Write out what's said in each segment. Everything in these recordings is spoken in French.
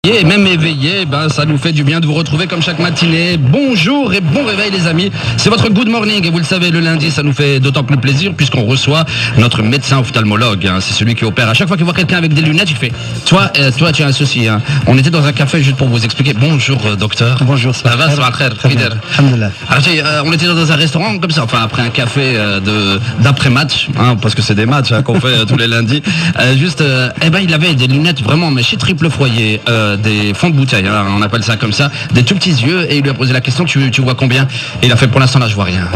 Et même éveillé, ça nous fait du bien de vous retrouver comme chaque matinée. Bonjour et bon réveil les amis. C'est votre good morning et vous le savez, le lundi ça nous fait d'autant plus plaisir puisqu'on reçoit notre médecin ophtalmologue. C'est celui qui opère. À chaque fois qu'il voit quelqu'un avec des lunettes, il fait toi tu as un souci. On était dans un café juste pour vous expliquer. Bonjour docteur. Bonjour, ça va. On était dans un restaurant comme ça, enfin après un café d'après-match, parce que c'est des matchs qu'on fait tous les lundis. Il avait des lunettes vraiment, mais chez Triple Foyer, des fonds de bouteille, on appelle ça comme ça, des tout petits yeux, et il lui a posé la question, tu vois combien? Et il a fait, pour l'instant là je vois rien.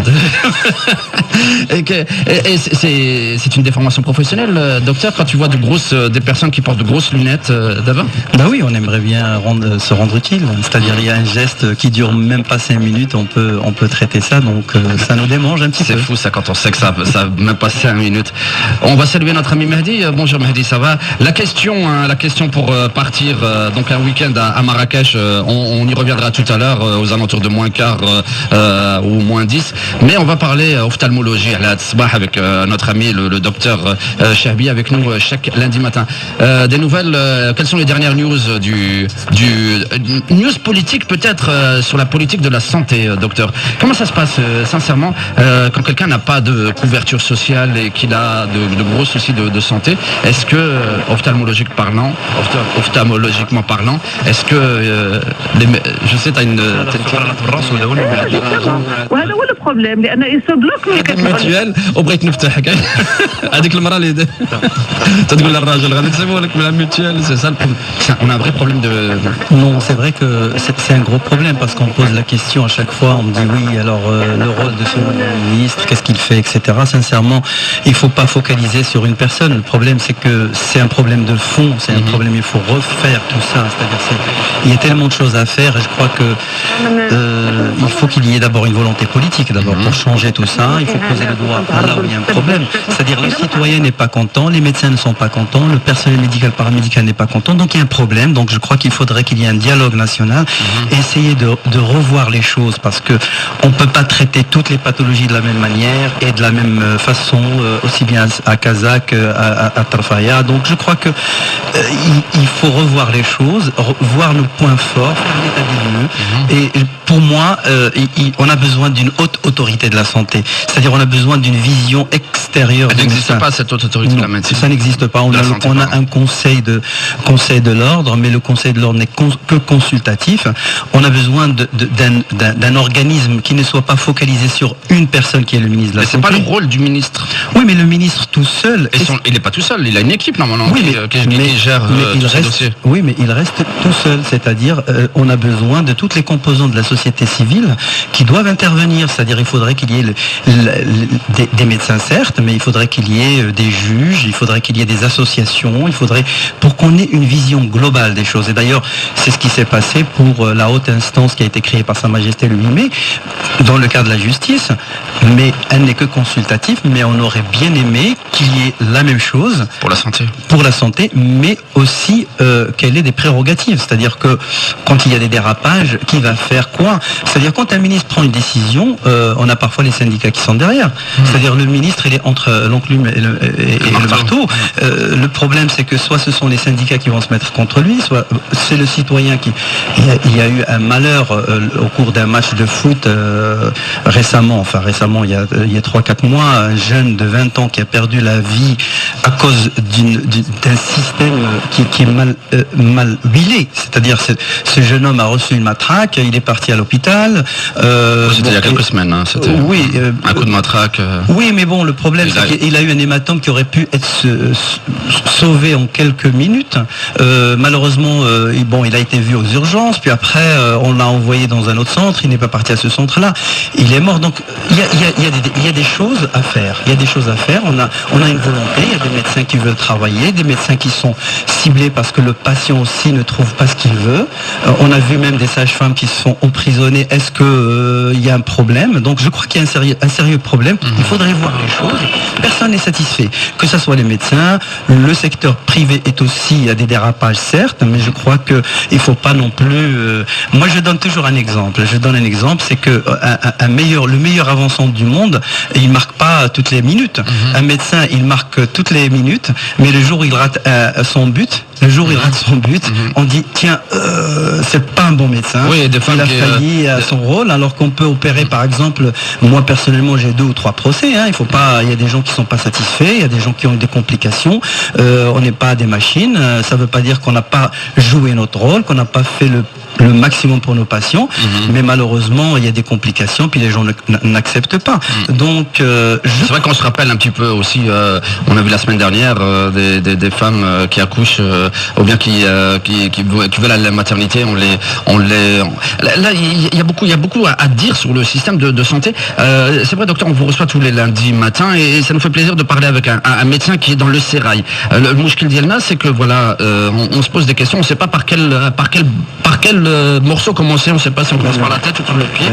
et c'est une déformation professionnelle, docteur, quand tu vois des personnes qui portent de grosses lunettes d'avant? Bah oui, on aimerait bien se rendre utile, c'est-à-dire il y a un geste qui dure même pas 5 minutes, on peut traiter ça, donc ça nous démange un petit peu. C'est fou ça quand on sait que ça même pas 5 minutes. On va saluer notre ami Mehdi. Bonjour Mehdi, ça va? La question pour partir donc un week-end à Marrakech, on y reviendra tout à l'heure aux alentours de moins quart ou moins 10, mais on va parler ophtalmologie à la Tsbah avec notre ami le docteur Chahbi avec nous chaque lundi matin. Des nouvelles, quelles sont les dernières news du news politique peut-être sur la politique de la santé, docteur? Comment ça se passe sincèrement quand quelqu'un n'a pas de couverture sociale et qu'il a de gros soucis de santé? Est-ce que ophtalmologiquement parlant, est-ce que je sais t'as une وهذا هو البروبليم لان يسبلوك mutuelle وبغيت نفتح هذيك المرة اللي تقول للراجل غادي تسيبوا لك من la mutuelle, c'est ça le problème. On a un vrai problème de... Non, c'est vrai que c'est un gros problème parce qu'on pose la question à chaque fois, on me dit oui, alors le rôle de ce ministre, qu'est-ce qu'il fait, etc. Sincèrement, il ne faut pas focaliser sur une personne. Le problème, c'est que c'est un problème de fond, c'est un problème, il faut refaire tout ça. C'est-à-dire, il y a tellement de choses à faire et je crois que il faut qu'il y ait d'abord une volonté politique, d'abord pour changer tout ça. Il faut poser le doigt là où il y a un problème. C'est-à-dire, le citoyen n'est pas content, les médecins ne sont pas contents, le personnel médical, paramédical n'est pas content, donc il y a un problème. Donc je crois qu'il faudrait qu'il y ait un dialogue national et essayer de revoir les choses parce que on ne peut pas traiter toutes les pathologies de la même manière et de la même façon, aussi bien à Kazakh, à Tarfaya. Donc je crois que il faut revoir les choses, voir nos points forts, faire l'état des lieux. Et pour moi, on a besoin d'une haute autorité de la santé. C'est-à-dire on a besoin d'une vision extérieure. Elle n'existe pas cette haute autorité de la médecine. Ça n'existe pas. On a un conseil de l'ordre, mais le conseil de l'ordre n'est que consultatif. On a besoin d'un organisme qui ne soit pas focalisé sur une personne qui est le ministre de la Santé. Mais c'est pas le rôle du ministre. Oui, mais le ministre tout seul... Il n'est pas tout seul, il a une équipe normalement qui gère ce dossier. Oui, mais il reste tout seul. C'est-à-dire, on a besoin de toutes les composantes de la société civile qui doivent intervenir. C'est-à-dire, il faudrait qu'il y ait des médecins, certes, mais il faudrait qu'il y ait des juges, il faudrait qu'il y ait des associations, pour qu'on ait une vision globale des choses. Et d'ailleurs, c'est ce qui s'est passé pour la haute instance qui a été créée par Sa Majesté le 8 mai, dans le cadre de la justice, mais elle n'est que consultative, mais on aurait bien aimé qu'il y ait la même chose pour la santé, mais aussi qu'elle ait des prérogatives, c'est-à-dire que quand il y a des dérapages, qui va faire quoi? C'est-à-dire quand un ministre prend une décision, on a parfois les syndicats qui sont derrière, c'est-à-dire le ministre il est entre l'enclume et le marteau. Le problème c'est que soit ce sont les syndicats qui vont se mettre contre lui, soit c'est le citoyen qui... Il y a eu un malheur au cours d'un match de foot récemment, il y a 3-4 mois, un jeune de 20 ans qui a perdu la vie à cause d'un système qui est mal huilé. C'est-à-dire ce jeune homme a reçu une matraque, il est parti à l'hôpital. C'était il y a quelques semaines, c'était un coup de matraque. Oui, mais bon, le problème c'est qu'il a eu un hématome qui aurait pu être sauvé en quelques minutes. Malheureusement, il a été vu aux urgences, puis après on l'a envoyé dans un autre centre, il n'est pas parti à ce centre-là. Il est mort, donc il y a des choses à faire. Il y a des choses à faire, on a une volonté, il y a des médecins qui veulent travailler, des médecins qui sont ciblés parce que le patient aussi ne trouve pas ce qu'il veut. On a vu même des sages-femmes qui se sont emprisonnées. Est-ce qu'il y a un problème? Donc je crois qu'il y a un sérieux problème. Il faudrait voir les choses. Personne n'est satisfait. Que ce soit les médecins, le secteur privé est aussi, il y a des dérapages certes, mais je crois qu'il ne faut pas non plus... Moi je donne toujours un exemple. C'est que le meilleur avançant du monde, il ne marque pas toutes les minutes. Un médecin, il marque toutes les minutes, mais le jour où il rate son but, Le jour où il rate son but, on dit tiens, c'est pas un bon médecin. Oui, des femmes il a failli à son rôle, alors qu'on peut opérer, par exemple, moi personnellement j'ai 2 ou 3 procès. Il faut pas, il y a des gens qui sont pas satisfaits, il y a des gens qui ont eu des complications. On n'est pas des machines. Ça veut pas dire qu'on n'a pas joué notre rôle, qu'on n'a pas fait le maximum pour nos patients, mais malheureusement il y a des complications, puis les gens n'acceptent pas. Donc c'est vrai qu'on se rappelle un petit peu aussi, on a vu la semaine dernière des femmes qui accouchent ou bien qui veulent aller à la maternité, là il y a beaucoup à dire sur le système de santé. C'est vrai, docteur, on vous reçoit tous les lundis matins et ça nous fait plaisir de parler avec un médecin qui est dans le sérail. Le mouchkil dielna, c'est que voilà, on se pose des questions, on ne sait pas par quel morceau commencer, on ne sait pas si on commence par la tête ou par le pied.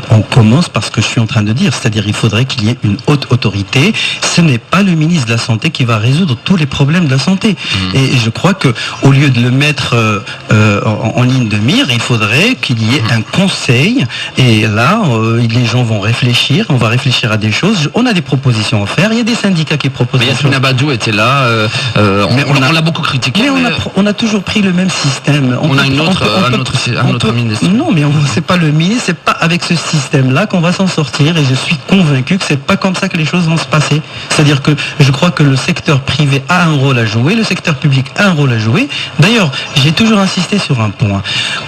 On commence par ce que je suis en train de dire, c'est-à-dire il faudrait qu'il y ait une haute autorité. Ce n'est pas le ministre de la Santé qui va résoudre tous les problèmes de la santé. Et je crois qu'au lieu de le mettre en ligne de mire, il faudrait qu'il y ait un conseil. Et là, les gens vont réfléchir, on va réfléchir à des choses. On a des propositions à faire, il y a des syndicats qui proposent des choses. Yasmine Abadou était là, on l'a beaucoup critiqué. Mais on a toujours pris le même système. On a un autre ministre. Non, mais c'est pas le ministre, c'est pas avec ce système-là qu'on va s'en sortir, et je suis convaincu que c'est pas comme ça que les choses vont se passer. C'est-à-dire que je crois que le secteur privé a un rôle à jouer, le secteur public a un rôle à jouer. D'ailleurs, j'ai toujours insisté sur un point.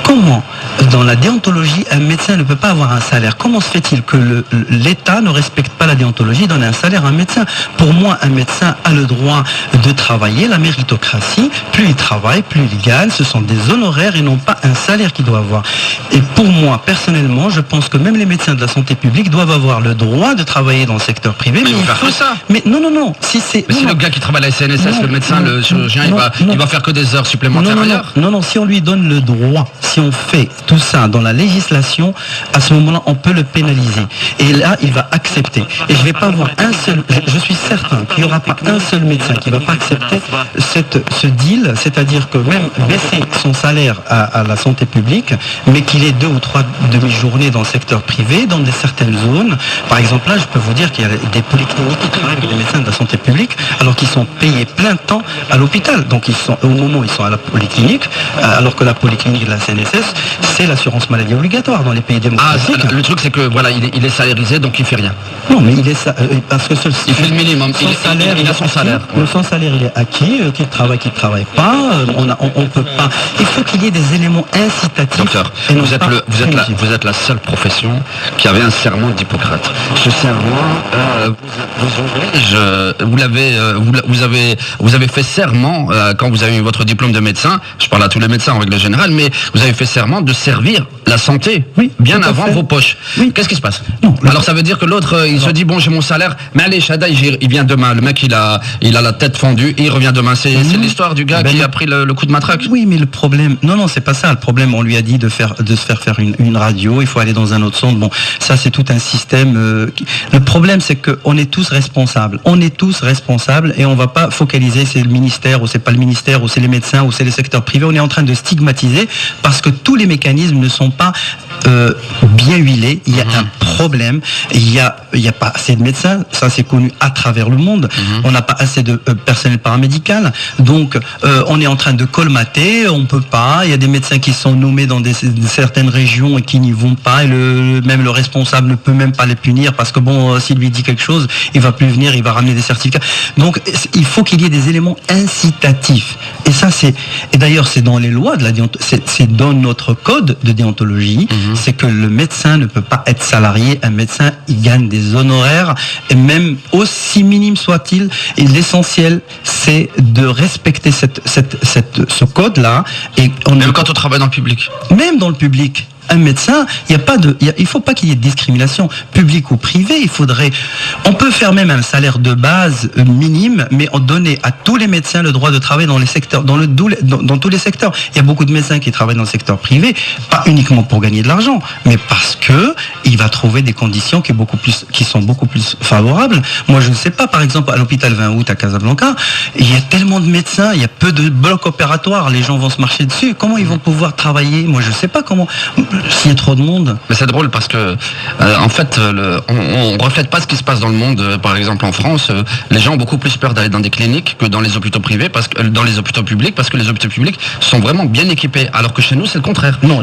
Comment, dans la déontologie, un médecin ne peut pas avoir un salaire? Comment se fait-il que l'État ne respecte pas la déontologie, donne un salaire à un médecin? Pour moi, un médecin a le droit de travailler, la méritocratie, plus il travaille, plus il gagne, ce sont des honoraires et non pas un salaire qu'il doit avoir. Et pour moi, personnellement, je pense que même les médecins de la santé publique doivent avoir le droit de travailler dans le secteur privé. Mais il faut faire que ça. Mais non, si c'est... Mais si le gars qui travaille à la CNSS, le médecin, le chirurgien, il va faire que des heures supplémentaires ailleurs. Non, si on lui donne le droit, si on fait tout ça dans la législation, à ce moment-là, on peut le pénaliser. Et là, il va accepter. Et je vais pas voir un seul... Je suis certain qu'il n'y aura pas un seul médecin qui ne va pas accepter ce deal, c'est-à-dire que même baisser son salaire à la santé publique, mais qu'il ait 2 ou 3 demi-journées dans le secteur privé, dans certaines zones. Par exemple, là, je peux vous dire qu'il y a des polycliniques qui travaillent avec des médecins de la santé publique, alors qu'ils sont payés plein temps à l'hôpital. Donc, au moment où ils sont à la polyclinique, alors que la polyclinique de la CNSS, c'est l'assurance maladie obligatoire dans les pays démocratiques. Le truc, c'est que voilà, il est salarisé, donc il fait rien. Non, mais il est parce que il fait le minimum. Il a son salaire. Son salaire, il est acquis. Qu'il travaille pas. On peut pas. Il faut qu'il y ait des éléments incitatifs. Docteur, vous êtes la seule profession qui avait un serment d'Hippocrate. Ce serment vous avez fait serment quand vous avez eu votre diplôme de médecin. Je parle à tous les médecins en règle générale, mais vous avez fait serment de servir la santé bien avant vos poches. Oui. Qu'est-ce qui se passe? Alors ça veut dire que l'autre il se dit bon, j'ai mon salaire, mais allez, Shada il vient demain. Le mec il a la tête fendue, il revient demain. C'est l'histoire du gars qui a pris le coup de matraque. Oui, mais le problème, non, c'est pas ça. Le problème, on lui a dit de se faire faire une radio. Il faut aller dans un autre centre. Bon, ça c'est tout un système. Le problème, c'est qu'on est tous responsables. Et on va pas focaliser c'est le ministère ou c'est pas le ministère ou c'est les médecins ou c'est les secteurs privés. On est en train de stigmatiser parce que tous les mécanismes ne sont pas bien huilés. Il y a un problème. Il y a pas assez de médecins. Ça c'est connu à travers le monde. On n'a pas assez de personnel paramédical. Donc on est en train de colmater. On peut pas. Il y a des médecins qui sont nommés dans certaines régions et qui n'y vont pas. Et même le responsable ne peut même pas les punir parce que bon, s'il lui dit quelque chose, il va plus venir, il va ramener des certificats. Donc il faut qu'il y ait des éléments incitatifs. Et ça et d'ailleurs c'est dans les lois de la déontologie, c'est dans notre code de déontologie, c'est que le médecin ne peut pas être salarié. Un médecin, il gagne des honoraires, et même aussi minime soit-il. Et l'essentiel, c'est de respecter ce code-là. Et même quand on travaille dans le public. Même dans le public. Un médecin, il faut pas qu'il y ait de discrimination, publique ou privée. On peut faire même un salaire de base minime, mais on donner à tous les médecins le droit de travailler dans les secteurs, dans tous les secteurs. Il y a beaucoup de médecins qui travaillent dans le secteur privé, pas uniquement pour gagner de l'argent, mais parce que il va trouver des conditions qui sont beaucoup plus favorables. Moi, je ne sais pas, par exemple, à l'hôpital 20 août à Casablanca, il y a tellement de médecins, il y a peu de blocs opératoires, les gens vont se marcher dessus. Comment ils vont pouvoir travailler? Moi, je ne sais pas comment. s'il y a trop de monde. Mais c'est drôle parce que, en fait, on reflète pas ce qui se passe dans le monde. Par exemple, en France, les gens ont beaucoup plus peur d'aller dans des cliniques que dans les hôpitaux privés, dans les hôpitaux publics, parce que les hôpitaux publics sont vraiment bien équipés, alors que chez nous, c'est le contraire. Non,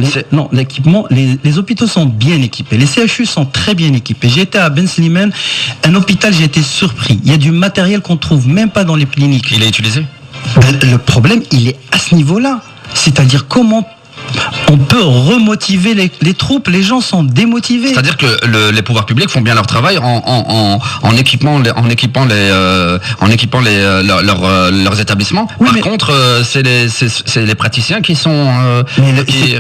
l'équipement, les hôpitaux sont bien équipés. Les CHU sont très bien équipés. J'ai été à Ben Slimane, un hôpital, j'ai été surpris. Il y a du matériel qu'on trouve même pas dans les cliniques. Il est utilisé ? Le problème, il est à ce niveau-là. C'est-à-dire comment on peut remotiver les troupes, les gens sont démotivés. C'est-à-dire que les pouvoirs publics font bien leur travail en équipant leurs établissements. Oui, Par contre, c'est les praticiens qui sont...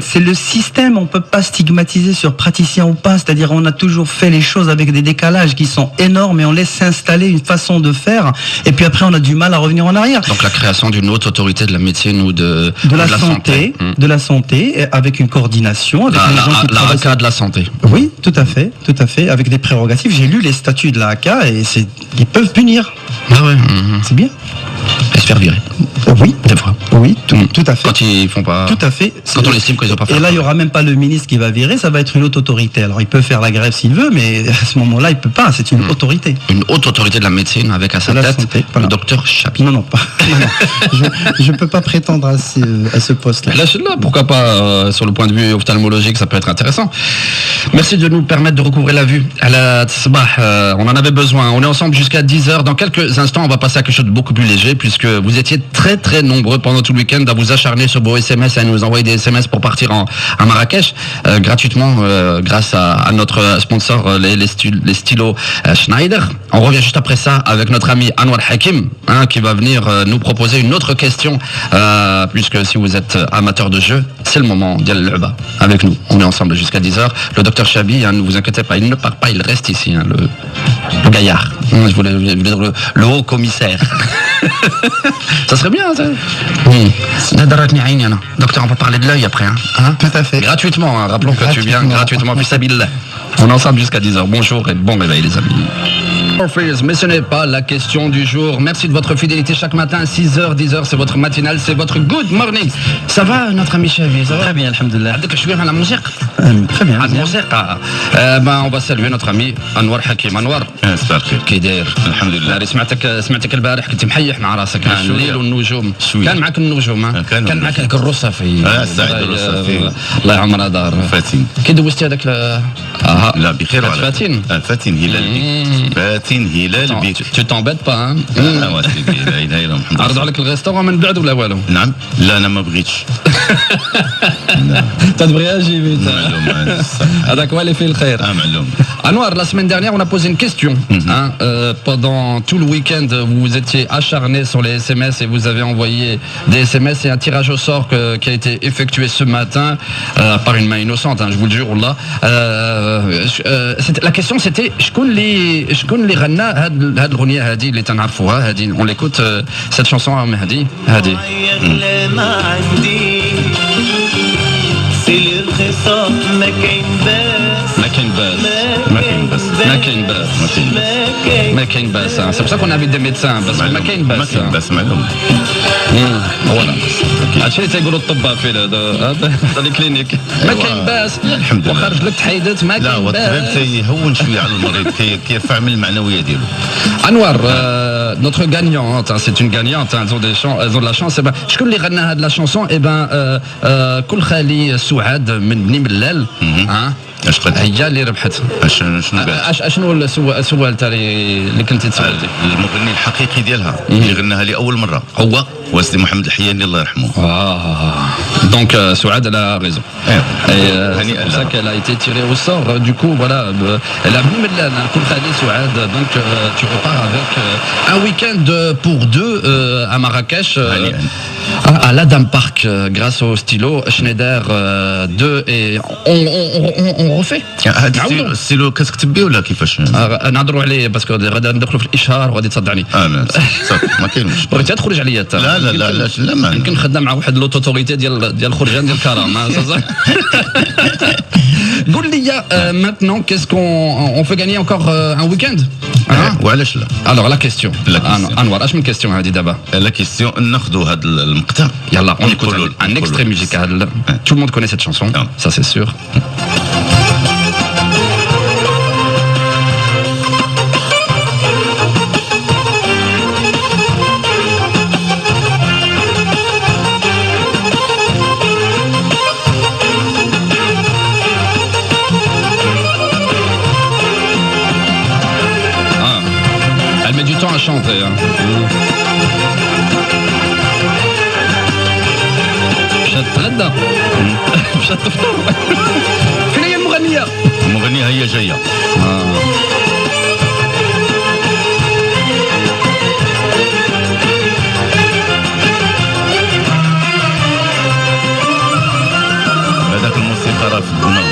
c'est le système, on peut pas stigmatiser sur praticien ou pas, c'est-à-dire on a toujours fait les choses avec des décalages qui sont énormes et on laisse s'installer une façon de faire et puis après on a du mal à revenir en arrière. Donc la création d'une haute autorité de la médecine ou de la santé, de la santé, avec une coordination avec les gens qui travaillent. AK de la santé. Oui, tout à fait, avec des prérogatives. J'ai lu les statuts de la AK et ils peuvent punir. Ah ouais. C'est bien. Et se faire virer. Oui, des fois. Oui, tout à fait. Quand ils font pas. Tout à fait. Quand on estime qu'ils n'ont pas fait. Et là, il y aura même pas le ministre qui va virer, ça va être une haute autorité. Alors, il peut faire la grève s'il veut, mais à ce moment-là, il peut pas. C'est une autorité. Une haute autorité de la médecine avec à sa tête santé, voilà. Le docteur Chapi. Non, pas. Je peux pas prétendre à ce poste-là. Là, pourquoi pas sur le point de vue ophtalmologique, ça peut être intéressant. Merci de nous permettre de recouvrer la vue. On en avait besoin. On est ensemble jusqu'à 10h. Dans quelques instants, on va passer à quelque chose de beaucoup plus léger, puisque vous étiez très très nombreux pendant tout le week-end à vous acharner sur vos SMS et à nous envoyer des SMS pour partir à Marrakech gratuitement grâce à notre sponsor les stylos Schneider. On revient juste après ça avec notre ami Anwar Hakim qui va venir nous proposer une autre question puisque si vous êtes amateur de jeu, c'est le moment d'y aller avec nous. On est ensemble jusqu'à 10h. Le docteur Chabi, ne vous inquiétez pas, il ne part pas, il reste ici, le gaillard. Je voulais dire le haut commissaire. Ça serait bien, ça. Docteur, on va parler de l'œil après. Tout à fait. Gratuitement, rappelons que tu viens gratuitement. On est ensemble jusqu'à 10h. Bonjour et bon réveil, les amis. Mais ce n'est pas la question du jour. Merci de votre fidélité chaque matin, 6h, 10h, c'est votre matinale, c'est votre good morning. Ça va, notre ami Chavi? Ça va? Très bien, alhamdoulilah. La musique? Très bien. On va saluer notre ami Anwar Hakim. Anwar, كي داير؟ الحمد لله. سمعتك البارح كنت محيح مع راسك الليل والنجوم. كان معك النجوم كان معك هذاك الرصافي. سعيد الرصافي. الله يعمرها دار. فاتن. كي دوزتي هذاك لا بخير وعلى فاتن. فاتن هلال فاتن هلال بك. Tu t'embêtes pas hein. لا اله الا الله. عرضوا عليك الريستورون من بعد ولا والو؟ نعم. لا انا ما بغيتش. تدبغي اجي هذاك هو اللي فيه الخير. معلوم. Anwar, la semaine dernière, on a posé une question. Pendant tout le week-end, vous étiez acharné sur les SMS et vous avez envoyé des SMS et un tirage au sort qui a été effectué ce matin par une main innocente, je vous le jure. La question c'était شكون اللي غنى هاد الأغنية هادي اللي تنعرفوها هادي. On l'écoute cette chanson à Mehdi هادي. ما كاين باس. C'est pour ça qu'on invite des médecins parce que ما كاين باس. Voilà. هادشي اللي تيقولوا الطباء في لي كلينيك. ما كاين باس. وخرج لك تحيدت ما كاين باس. لا والطبيب تيهون شويه على المريض كيرفع من المعنويه ديالو. Anwar, notre gagnante, c'est une gagnante, elles ont de la chance. شكون اللي غنى هاد لا شانسون؟ كل خالي سعاد من بني ملال. اش قد هي اللي ربحت. شنو السؤال اللي كنتي تسولتي؟ المغني الحقيقي ديالها اللي غناها لأول مرة هو وسيدي محمد الحياني الله يرحمه. Donc Souad elle a raison. C'est pour ça qu'elle a été tirée au sort. Du coup voilà, elle a mis Koul Khali Souad. Donc tu repars avec un week-end pour deux à Marrakech. À l'Adam Park grâce au stylo Schneider 2 et on refait. هذا السيلو كتكتب به ولا كيفاش؟ نهضروا عليه باسكو غادي ندخلوا في الاشهار وغادي تصدعني. صافي ما كاينش. بغيتي تخرج عليا انت؟ لا يمكن خدام مع واحد لوتوريتي ديال ديال خرجان ديال كرم قول لي maintenant qu'est-ce qu'on fait gagner encore un week-end وعلاش لا alors la question انور اش من question هذه دابا لا كيستيون ناخذوا هذا المقطع يلا on écoute un extrait musical tout le monde connaît cette chanson ça c'est sûr à chanter مش هتتغدى مش هتفطر فين هي المغنية هي جاية هذاك الموسيقى في الدماغ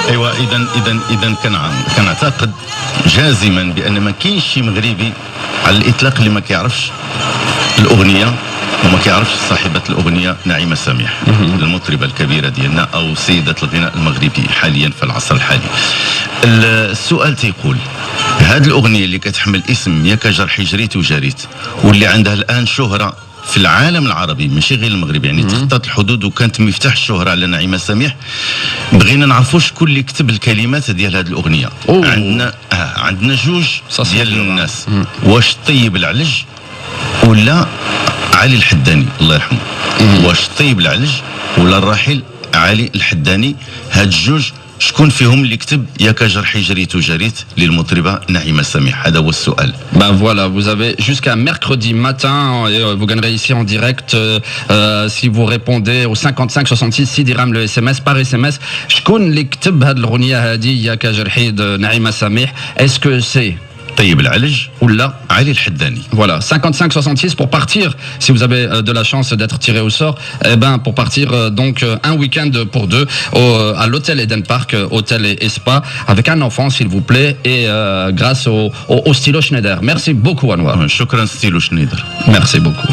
ايوا اذا كنعتقد جازما بان ما كاينش شي مغربي على الاطلاق اللي ما كيعرفش الاغنيه وما كيعرفش صاحبه الاغنيه نعيمه سميح المطربه الكبيره ديالنا او سيده الغناء المغربي حاليا في العصر الحالي. السؤال تيقول هذه الاغنيه اللي كتحمل اسم ياك جرحي جريت وجريت واللي عندها الان شهره في العالم العربي ماشي غير المغرب يعني تخطت الحدود وكانت مفتاح الشهره على نعيمه سميح بغينا نعرفوا شكون اللي كتب الكلمات ديال هذه الاغنيه. عندنا جوج ديال الناس واش طيب العلج ولا علي الحداني الله يرحمه واش طيب العلج ولا الراحل علي الحداني هاد الجوج شكون فيهم اللي كتب ياك جرحي جريت وجريت للمطربه نعيمه سميح هذا هو السؤال. Ben voilà, vous avez jusqu'à mercredi matin et vous gagnerez ici en direct si vous répondez au 55 66 6 dirhams le SMS par SMS. شكون اللي كتب هاد الأغنية هادي ياك جرحي نعيمة سميح est-ce que c'est طيب العلج ولا علي الحداني. Voilà, 55-66 pour partir, si vous avez de la chance d'être tiré au sort, eh ben pour partir donc un week-end pour deux à l'hôtel Eden Park, hôtel et spa, avec un enfant s'il vous plaît, et grâce au stylo Schneider. Merci beaucoup Anwar. شكرا ستيلو شنيدر. Merci beaucoup.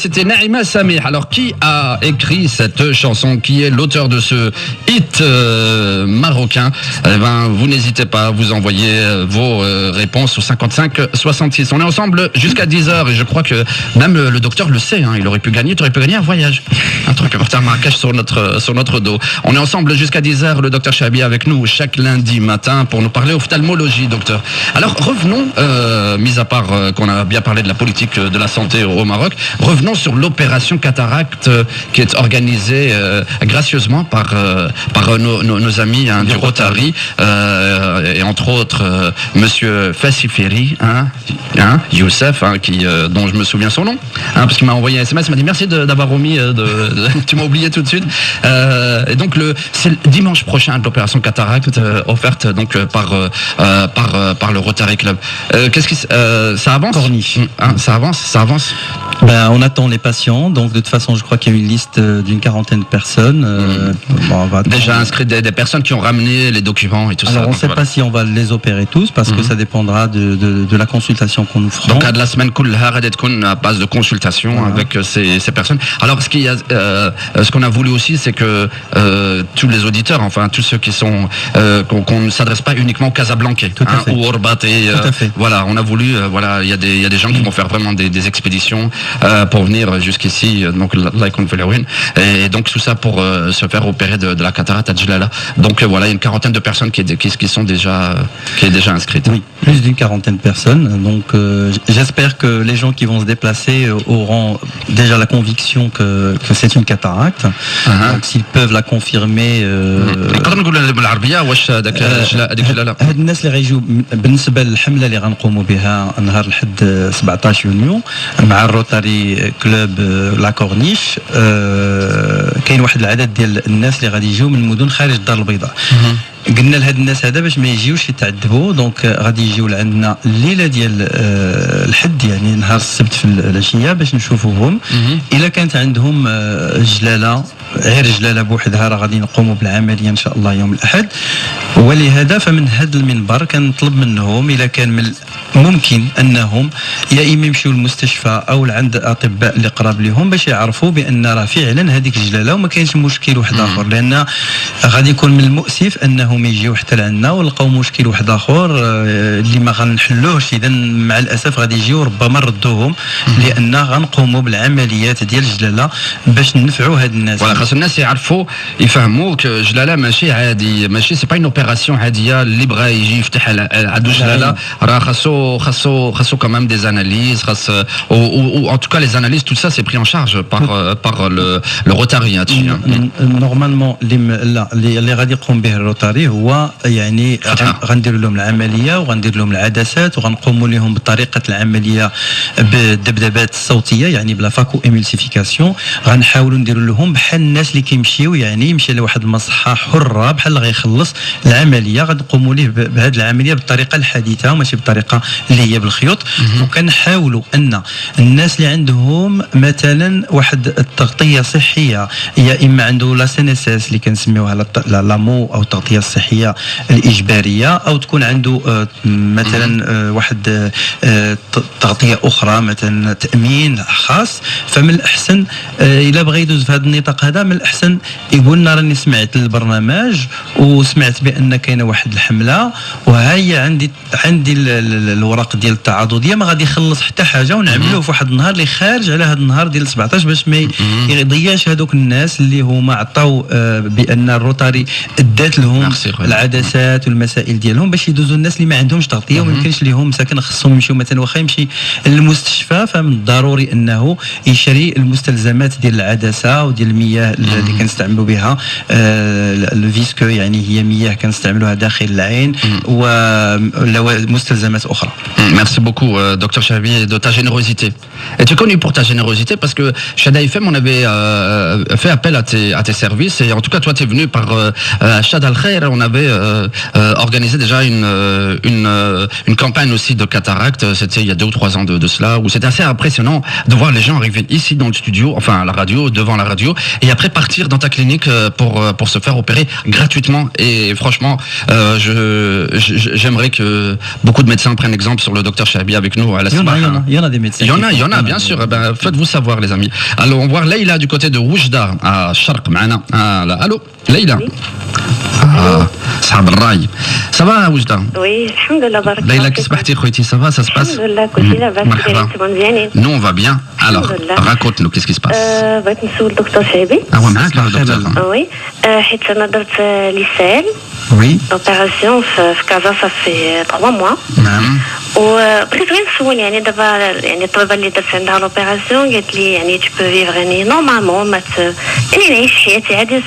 C'était Naïma Samih. Alors, qui a écrit cette chanson? Qui est l'auteur de ce hit marocain? Eh ben, vous n'hésitez pas à vous envoyer vos réponses au 55-66. On est ensemble jusqu'à 10h et je crois que même le docteur le sait. Hein, il aurait pu gagner, tu aurais pu gagner un voyage. Un truc à partir à Marrakech sur notre dos. On est ensemble jusqu'à 10h. Le docteur Chabi avec nous chaque lundi matin pour nous parler ophtalmologie, docteur. Alors, revenons, mis à part qu'on a bien parlé de la politique de la santé au Maroc, revenons sur l'opération cataracte qui est organisée gracieusement par nos amis du Rotary et entre autres Monsieur Fassiferi, Youssef, dont je me souviens son nom, parce qu'il m'a envoyé un SMS, il m'a dit merci d'avoir omis, tu m'as oublié tout de suite. Et donc c'est le dimanche prochain de l'opération cataracte offerte donc par le Rotary Club. Qu'est-ce qui ça avance? Corny. Ça avance. Ben, on a attend les patients. Donc de toute façon, je crois qu'il y a une liste d'une quarantaine de personnes. On va déjà inscrit des personnes qui ont ramené les documents et tout ça. Alors on ne sait pas si on va les opérer tous parce que ça dépendra de la consultation qu'on nous fera. Donc à la semaine à base de consultation avec ces personnes. Alors ce qu'on a voulu aussi, c'est que tous les auditeurs, enfin tous ceux qui sont qu'on ne s'adresse pas uniquement aux Casablancais ou au Rabat. Voilà, on a voulu, il y a des gens qui vont faire vraiment des expéditions pour venir jusqu'ici. Donc et donc tout ça pour se faire opérer de la cataracte à Djelala. Donc voilà, il y a une quarantaine de personnes qui sont déjà inscrites. Oui, plus d'une quarantaine de personnes. Donc j'espère que les gens qui vont se déplacer auront déjà la conviction que c'est une cataracte. Donc s'ils peuvent la confirmer. هاد الناس اللي غيجيو بالنسبه للحمله اللي غنقوموا بها نهار الحد 17 يونيو مع الروتاري كلوب لا كورنيش كاين واحد العدد ديال الناس اللي غادي يجيو من مدن خارج الدار البيضاء. قلنا لهاد الناس هذا باش ما يجيوش يتعذبوا دونك غادي يجيو لعندنا الليله ديال الحد يعني نهار السبت في العشيه باش نشوفوهم. الا كانت عندهم جلاله غير جلاله بوحدها راه غادي نقوموا بالعمليه ان شاء الله يوم الاحد. ولهذا فمن هذا المنبر كنطلب منهم الا كان من ممكن انهم يا اما يمشيو للمستشفى او لعند اطباء اللي قراب لهم باش يعرفوا بان راه فعلا هذيك الجلاله وما كاينش مشكل واحد اخر لان غادي يكون من المؤسف انهم يجيو حتى لعندنا ولقاو مشكل واحد اخر اللي ما غنحلوهش. اذا مع الاسف غادي يجيو ربما نردوهم لان غنقوموا بالعمليات ديال الجلاله باش ننفعوا هاد الناس. ولا خاص الناس يعرفوا يفهموا ك جلاله ماشي عادي ماشي سي با اون اوبيراسيون عاديه اللي بغى يجي يفتح عنده جلاله راه خاصو quand même des analyses ou en tout cas les analyses tout ça c'est pris en charge par le Rotary. نورمالمون اللي غادي يقوم به الروتاري هو يعني غندير لهم العمليه وغندير لهم العدسات وغنقوموا لهم بطريقه العمليه بالدبدبات الصوتيه يعني بلا فاكو ايميلسيفيكاسيون. غنحاولوا نديروا لهم بحال الناس اللي كيمشيو يعني يمشي لواحد المصحه حره بحال اللي غيخلص العمليه غنقوموا ليه بهذه العمليه بالطريقه الحديثه وماشي بالطريقه اللي هي بالخيوط. وكنحاولوا ان الناس اللي عندهم مثلا واحد التغطيه صحيه يا اما عنده لا سي ان اس اس اللي كنسميوها لامو او التغطيه الصحيه الاجباريه او تكون عنده مثلا واحد تغطيه اخرى مثلا تامين خاص. فمن الاحسن الا بغى يدوز في هذا النطاق هذا من الاحسن يقول لنا راني سمعت البرنامج وسمعت بان كاينه واحد الحمله وهي عندي الوراق ديال التعاضديه ما غادي يخلص حتى حاجه ونعملوه في واحد النهار اللي خارج على هذا النهار ديال 17 باش ما يضيعش هذوك الناس اللي هما عطاو بان الروتاري ادات لهم العدسات والمسائل ديالهم باش يدوزوا الناس اللي ما عندهمش تغطيه وما يمكنش لهم ساكن خصهم يمشيو مثلا واخا يمشي للمستشفى فمن الضروري انه يشري المستلزمات ديال العدسه وديال المياه اللي كنستعملوا بها الفيسكو يعني هي مياه كنستعملوها داخل العين ومستلزمات اخرى. Merci beaucoup, docteur Chahabi, de ta générosité. Et tu es connu pour ta générosité parce que chez Daïfem, on avait fait appel à tes services et en tout cas, toi, tu es venu par Shad Al-Khair. On avait organisé déjà une campagne aussi de cataracte. C'était il y a 2 ou 3 ans de cela, où c'était assez impressionnant de voir les gens arriver ici dans le studio, enfin à la radio, devant la radio, et après partir dans ta clinique pour se faire opérer gratuitement. Et franchement, j'aimerais que beaucoup de médecins prennent exemple sur le docteur Chahabi avec nous à la Semaine. Il y en a des médecins. Il y en a bien sûr. Faites-vous savoir les amis. Alors on voit Leïla du côté de Oujda à Sharq معنا. Allô Leïla. صحاب الراي. Ça va Oujda? Oui, alhamdoulilah بارك الله. Leïla كيف صبحتي خويتي ça va ça se passe? alhamdoulilah كلشي لاباس مزيانين. Nous on va bien. Alors raconte-nous qu'est-ce qui se passe? بغيت نسول الدكتور شعبي. معاك الدكتور. وي حيت انا درت ليسال. Oui. Opération في كازا صافي 3 mois. نعم. وبغيت غير نسول يعني دابا يعني الطبيبه اللي درت عندها لوبيراسيون قالت لي يعني تو بو فيفر يعني نورمالمون يعني نعيش حياتي عادي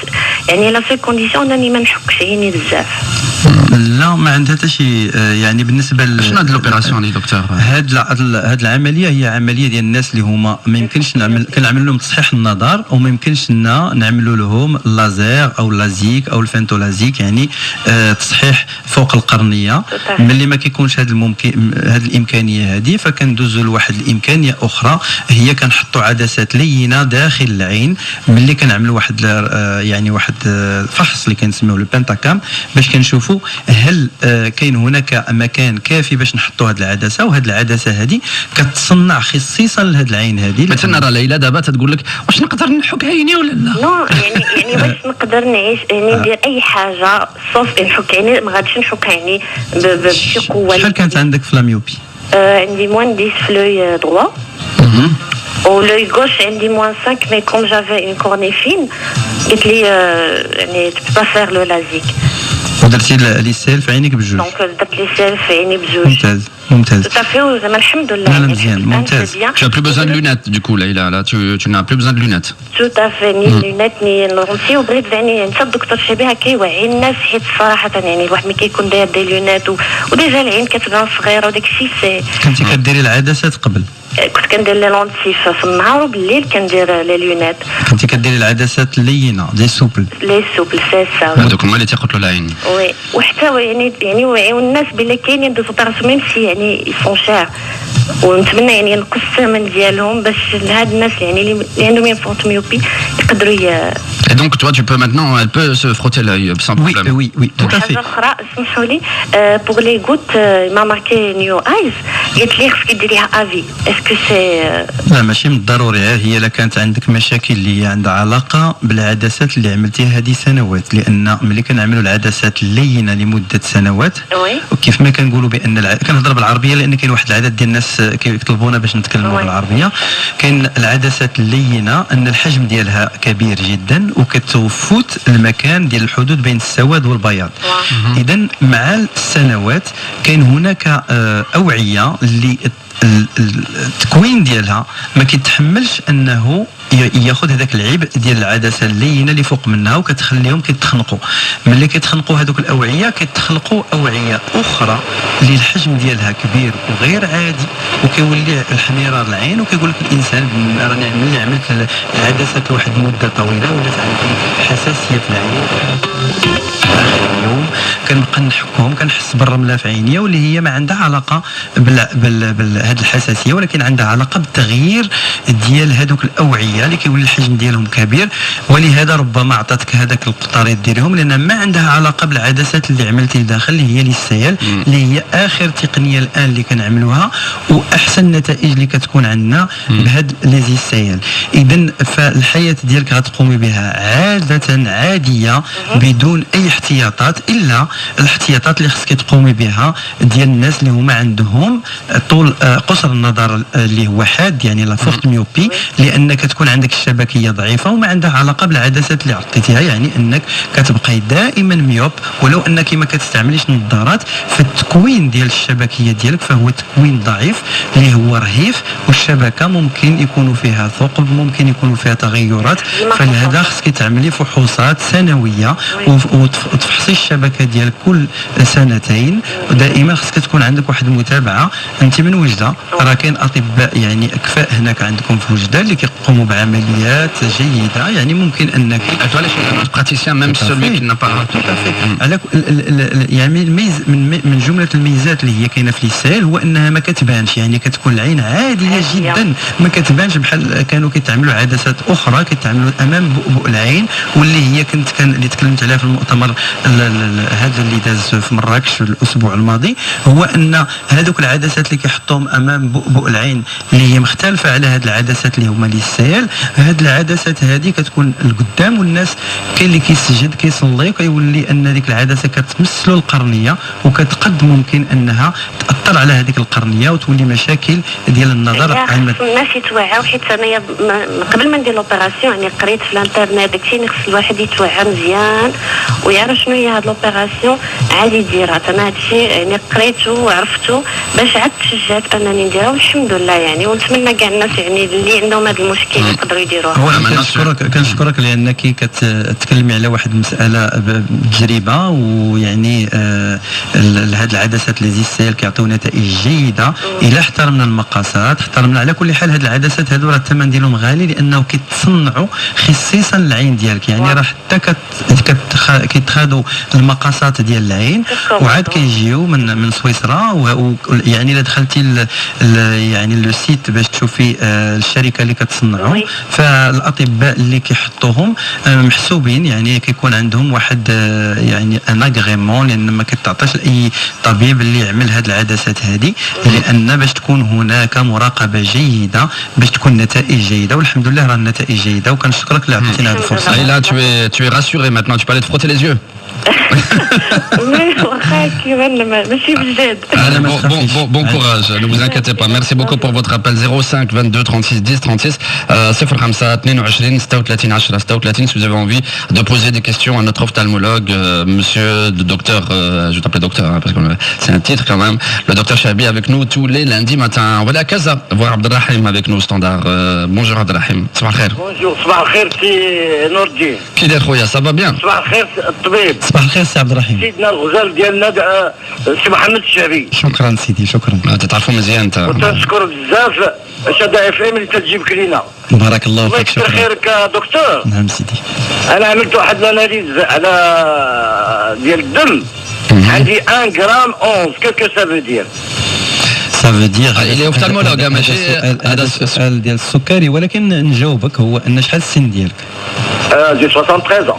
يعني لا سول كونديسيون انني ما نحكش عيني بزاف. لا ما عندها حتى شيء يعني بالنسبه شنو هاد لوبيراسيون لي دكتور؟ هاد العمليه هي عمليه ديال الناس اللي هما ما يمكنش كنعمل لهم تصحيح النظر وما يمكنش لنا نعملوا لهم اللازير او اللازيك او الفانتولازيك يعني تصحيح فوق القرنيه. ملي ما كيكونش هاد الامكانيه هذه فكندوزوا لواحد الامكانيه اخرى هي كنحطوا عدسات لينه داخل العين. ملي كنعملوا واحد يعني واحد فحص اللي كنسميوه البنتاكام باش كنشوفوا هل كاين هناك مكان كافي باش نحطوا هذه العدسه. وهذه العدسه هذه كتصنع خصيصا لهذه العين هذه. مثلا راه ليلى دابا تقول لك واش نقدر نحك عيني ولا لا؟ نو يعني واش نقدر نعيش يعني ندير اي حاجه صوف نحك عيني ما غاديش نحك عيني بشي قوه. شحال كانت عندك في لاميوبي؟ عندي موان 10 في لوي دروا و لوي غوش عندي موان 5 مي كوم جافي اون كورني فين قلت لي يعني tu peux pas faire le LASIK. ودرتي ليسيل في عينيك بجوج؟ دونك درت ليسيل في عيني بجوج. ممتاز. صافي زعما الحمد لله. لا مزيان ممتاز. Tu as plus besoin de lunettes du coup là tu n'as plus besoin de lunettes. Tout à fait ni lunettes ni لونتي وبغيت يعني انت الدكتور شبيهه كيوعي الناس حيت صراحه يعني الواحد ملي كيكون داير دي لونيت وديجا العين كتبان صغيره وداك الشيء سي. كنتي كديري العدسات قبل؟ كنت كندير لي لونتي في النهار وبالليل كندير لي لونيت. كنتي كديري العدسات اللينه دي سوبل؟ لي سوبل سي سا. هذوك هما اللي تيقتلوا العين. وي وحتى يعني وعيو الناس بلا كاينين دو زوبيراسيون ميم سي يعني يفون شير ونتمنى يعني ينقص الثمن ديالهم باش لهاد الناس يعني اللي عندهم ينفونت ميوبي يقدروا Et donc toi tu peux maintenant elle peut se frotter l'œil sans problème. Oui tout à fait. حاجه اخرى اسمحوا لي بوغ لي غوت ما ماركي نيو ايز قالت لي خصك ديريها افي اسكو سي لا ماشي من الضروري. هي الا كانت عندك مشاكل اللي عندها علاقه بالعدسات اللي عملتيها هذه سنوات لان ملي كنعملوا العدسات اللينه لمده سنوات وكيف ما كنقولوا بان كنهضر بالعربيه لان كاين واحد العدد ديال الناس كيطلبونا باش نتكلموا بالعربيه. كاين العدسات اللينه ان الحجم ديالها كبير جدا وكتفوت المكان ديال الحدود بين السواد والبياض. اذا مع السنوات كاين هناك اوعيه اللي التكوين ديالها ما كيتحملش انه ياخذ هذاك العبء ديال العدسه اللينه اللي فوق منها وكتخليهم كيتخنقوا. ملي كيتخنقوا هذوك الاوعيه كيتخلقوا اوعيه اخرى اللي الحجم ديالها كبير وغير عادي وكيولي الحميرار العين وكيقول لك الانسان راني ملي عملت العدسات واحد المده طويله ولات عندي حساسيه في العين. اليوم كنبقى نحكهم كنحس بالرمله في عينيا واللي هي ما عندها علاقه بهذه الحساسيه ولكن عندها علاقه بالتغيير ديال هذوك الاوعيه اللي كيولي الحجم ديالهم كبير. ولهذا ربما عطاتك هذاك القطاريط ديالهم لان ما عندها علاقه بالعدسات اللي عملتي داخل اللي هي ليسيال اللي هي اخر تقنيه الان اللي كنعملوها واحسن نتائج اللي كتكون عندنا بهاد لي زيسيال. اذا فالحياه ديالك غتقومي بها عاديه بدون اي احتياطات الا الاحتياطات اللي خصك تقومي بها ديال الناس اللي هما عندهم طول قصر النظر اللي هو حاد يعني لا فورت ميوبي لانك تكون عندك الشبكيه ضعيفه وما عندها علاقه بالعدسات اللي عطيتيها يعني انك كتبقاي دائما ميوب ولو انك ما كتستعمليش نظارات. فالتكوين ديال الشبكيه ديالك فهو تكوين ضعيف اللي هو رهيف والشبكه ممكن يكونوا فيها ثقب ممكن يكونوا فيها تغيرات. فلهذا خصك تعملي فحوصات سنويه وتفحصي الشبكه ديال كل سنتين ودائما خصك تكون عندك واحد المتابعه. انت من وجده راه كاين اطباء يعني اكفاء هناك عندكم في وجده اللي كيقوموا بعمليات جيده يعني ممكن انك praticien même celui qui n'a pas على يعني الميز من جمله الميزات اللي هي كاينه في ليسيل هو انها ما كتبانش يعني كتكون العين عاديه جدا ما كتبانش بحال كانوا كيتعملوا عدسات اخرى كيتعملوا امام بؤبؤ العين واللي هي اللي تكلمت عليها في المؤتمر هذا اللي داز في مراكش في الاسبوع الماضي هو ان هذوك العدسات اللي كيحطوهم امام بؤبؤ العين اللي هي مختلفه على هذه العدسات اللي هما ليسيل. هذه العدسات هذه كتكون القدام والناس كاين اللي كيسجد كيصلي وكيولي ان هذيك العدسه كتمسلو القرنيه وكتقد ممكن انها تاثر على هذيك القرنيه وتولي مشاكل ديال النظر. الناس يتوعاو حيت انايا قبل ما ندير لوبيراسيون يعني قريت في الانترنت داكشي خص الواحد يتوعى مزيان ويعرف شنو هي هاد لوبيراسيون عادي يديرها. انا هادشي يعني قريته وعرفته باش عاد تشجعت انني نديرها والحمد لله يعني ونتمنى كاع الناس يعني اللي عندهم هذا المشكل يقدروا يديروها. كنشكرك لانك كتكلمي على واحد المساله بتجربه، ويعني هاد العدسات ليزيسيل كيعطيو نتائج جيده الا احترمنا المقاسات، احترمنا على كل حال. هاد العدسات هادو راه الثمن ديالهم غالي لانه كيتصنعوا خصيصا للعين ديالك، يعني راه حتى كيتخادوا المقاسات ديال العين وعاد كيجيو من سويسرا. ويعني الا دخلتي يعني لو سيت باش تشوفي الشركه اللي كتصنعهم، فالاطباء اللي كيحطوهم محسوبين، يعني كيكون عندهم واحد يعني ان اغريمون، لان ما كتعطاش لاي طبيب اللي يعمل هاد العدسات هذه، لان باش تكون هناك مراقبه جيده باش تكون نتائج جيده، والحمد لله راه النتائج جيده. وكنشكرك اللي عطيتينا هذه الفرصه. Là, tu es rassuré maintenant, tu peux aller te frotter les yeux. Bon courage, ne vous inquiétez pas. Merci beaucoup pour votre appel. 05 22 36 10 36 05 22 36 10 36. Si vous avez envie de poser des questions à notre ophtalmologue, monsieur le docteur, je vais t'appeler docteur parce que c'est un titre quand même, le docteur Chabi avec nous tous les lundis matin. On va aller à Casa voir Abdelrahim avec nous au standard. Bonjour Abdelrahim. Sabah al khair. Bonjour, Sabah al khair, c'est Nourdine. Qui est khoya, ça va bien? Sabah al khair, الطبيب. صباح الخير سي عبد الرحيم. سيدنا الغزال ديالنا سي محمد الشعبي. شكرا سيدي، شكرا. تعرفوا مزيان انت. وتنشكر بزاف شدا اف ام اللي تجيبك لينا. بارك الله فيك، شكرا. الله يكثر خيرك دكتور. نعم سيدي. انا عملت واحد الاناليز على ديال الدم، عندي 1 غرام 11. كيف سافو دير؟ سافو دير il est ophtalmologue ماشي هذا السؤال ديال السكري، ولكن نجاوبك هو ان شحال السن ديالك؟ جي 73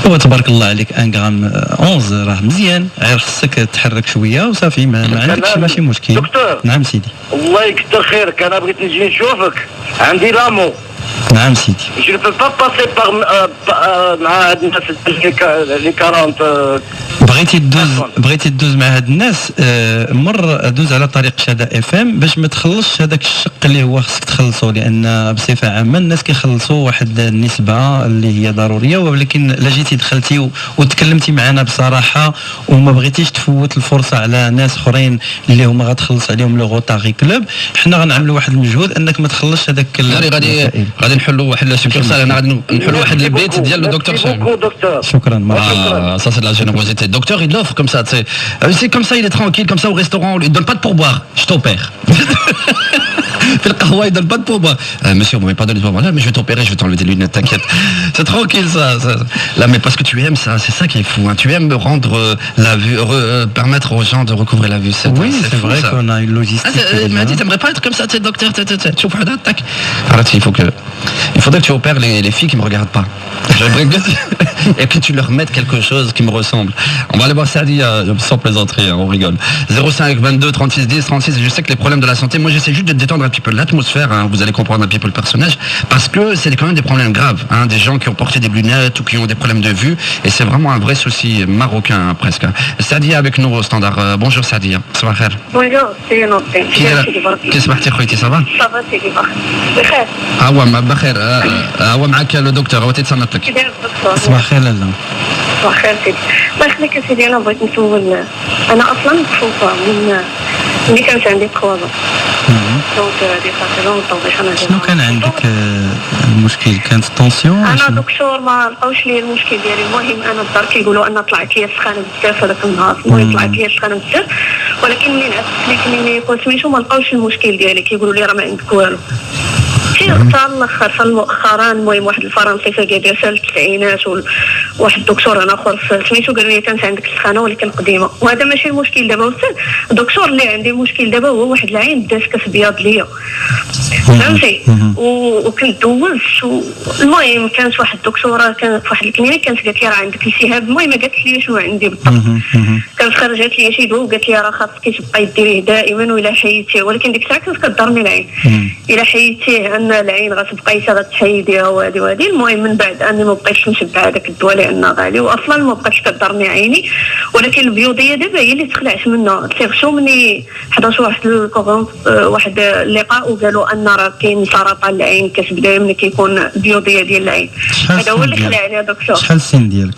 هو تبارك الله عليك 1 غرام 11 راه مزيان، غير خصك تحرك شويه وصافي، ما عندكش ماشي مشكل. دكتور. نعم سيدي. الله يكثر خيرك، انا بغيت نجي نشوفك، عندي لامو. نعم سيدي. Je ne peux pas passer par مع هاد الناس اللي 40. بغيتي تدوز مع هاد الناس، مر دوز على طريق شدا اف ام باش ما تخلصش هذاك الشق اللي هو خصك تخلصه، لان بصفه عامه الناس كيخلصوا واحد النسبه اللي هي ضروريه، ولكن لا جيتي دخلتي وتكلمتي معنا بصراحه وما بغيتيش تفوت الفرصه على ناس اخرين اللي هما غتخلص عليهم لو غوطاغي كلوب، حنا غنعملوا واحد المجهود انك ما تخلصش هذاك غادي نحلوا واحد السكرسال، انا غادي نحلوا واحد البيت ديال الدكتور شاهين. شكرا. Ça c'est de la générosité. Docteur, il l'offre comme ça, tu sais. C'est comme ça, il est tranquille, comme ça au restaurant, il donne pas de pourboire. Je t'opère. Fait le kahwa, il donne pas de pourboire. Monsieur, vous m'avez pas donné de pourboire. Là, mais je vais t'opérer, je vais t'enlever des lunettes, t'inquiète. C'est tranquille ça. Là, mais parce que tu aimes ça, c'est ça qui est fou. Hein. Tu aimes rendre la vue, permettre aux gens de recouvrer la vue. Oui, c'est vrai qu'on a une logistique. Il m'a dit, t'aimerais pas être comme ça, tu sais, docteur, tu vois, tac. Arrête, il faudrait que tu opères les filles qui me regardent pas. J'aimerais que et que tu leur mettes quelque chose qui me ressemble. On va aller voir Sadia, sans plaisanterie, on rigole. 05 22 36 10 36. Je sais que les problèmes de la santé, moi j'essaie juste de détendre un petit peu l'atmosphère, hein, vous allez comprendre un petit peu le personnage, parce que c'est quand même des problèmes graves, hein, des gens qui ont porté des lunettes ou qui ont des problèmes de vue, et c'est vraiment un vrai souci marocain hein, presque. Sadia avec nous au standard. Bonjour Sadia. Sabah khair. Bonjour, c'est Nourdine. كيف صبحتي خويتي صافا؟ صافا سيدي بخير. بخير. هو معك لو دكتور، هو تيتصنت لك. كي داير الدكتور؟ صباح الخير لاله. صباح الخير سيدي. الله يخليك يا سيدي، انا بغيت نسول، انا اصلا مكفوفه من ملي كانت عندي 3 ans. دونك دي صافي لونطون باش انا شنو كان عندك المشكل؟ كانت الطونسيون؟ انا دكتور ما لقاوش لي المشكل ديالي. المهم انا الدار كيقولوا ان طلعت لي السخانه بزاف هذاك النهار، المهم طلعت لي السخانه بزاف، ولكن منين عرفت لي كنت سميتو ما لقاوش المشكل ديالي، كيقولوا لي راه ما عندك والو. حتى مؤخرا المهم واحد الفرنسيسه ديال سنه التسعينات وواحد الدكتور انا اخر سميتو قال لي كانت عندك السخانه ولكن قديمه، وهذا ماشي المشكل دابا. استاذ الدكتور اللي عندي المشكل دابا هو واحد العين بدات كتبيض ليا، فهمتي، وكنت دوزت. المهم كانت واحد الدكتوره كانت واحد الكلينيك كانت قالت لي راه عندك التهاب، المهم ما قالت لي شنو عندي بالضبط، كانت خرجت لي شي دواء وقالت لي راه خاصك تبقاي ديريه دائما وإلا حيدتيه، ولكن ديك الساعه كانت كضرني العين، إلا حيدتيه ان العين غتبقاي غتحيديها وهذه. المهم من بعد اني ما بقيتش نشبع هذاك الدواء لانه غالي، واصلا ما بقاتش كضرني عيني، ولكن البيوضيه دابا هي اللي تخلعت منها. تيغشوا مني حضرت واحد اللقاء وقالوا ان راه كاين سرطان العين كتبدا ملي كيكون البيوضيه ديال العين، هذا هو اللي خلعني يا دكتور. شحال السن ديالك؟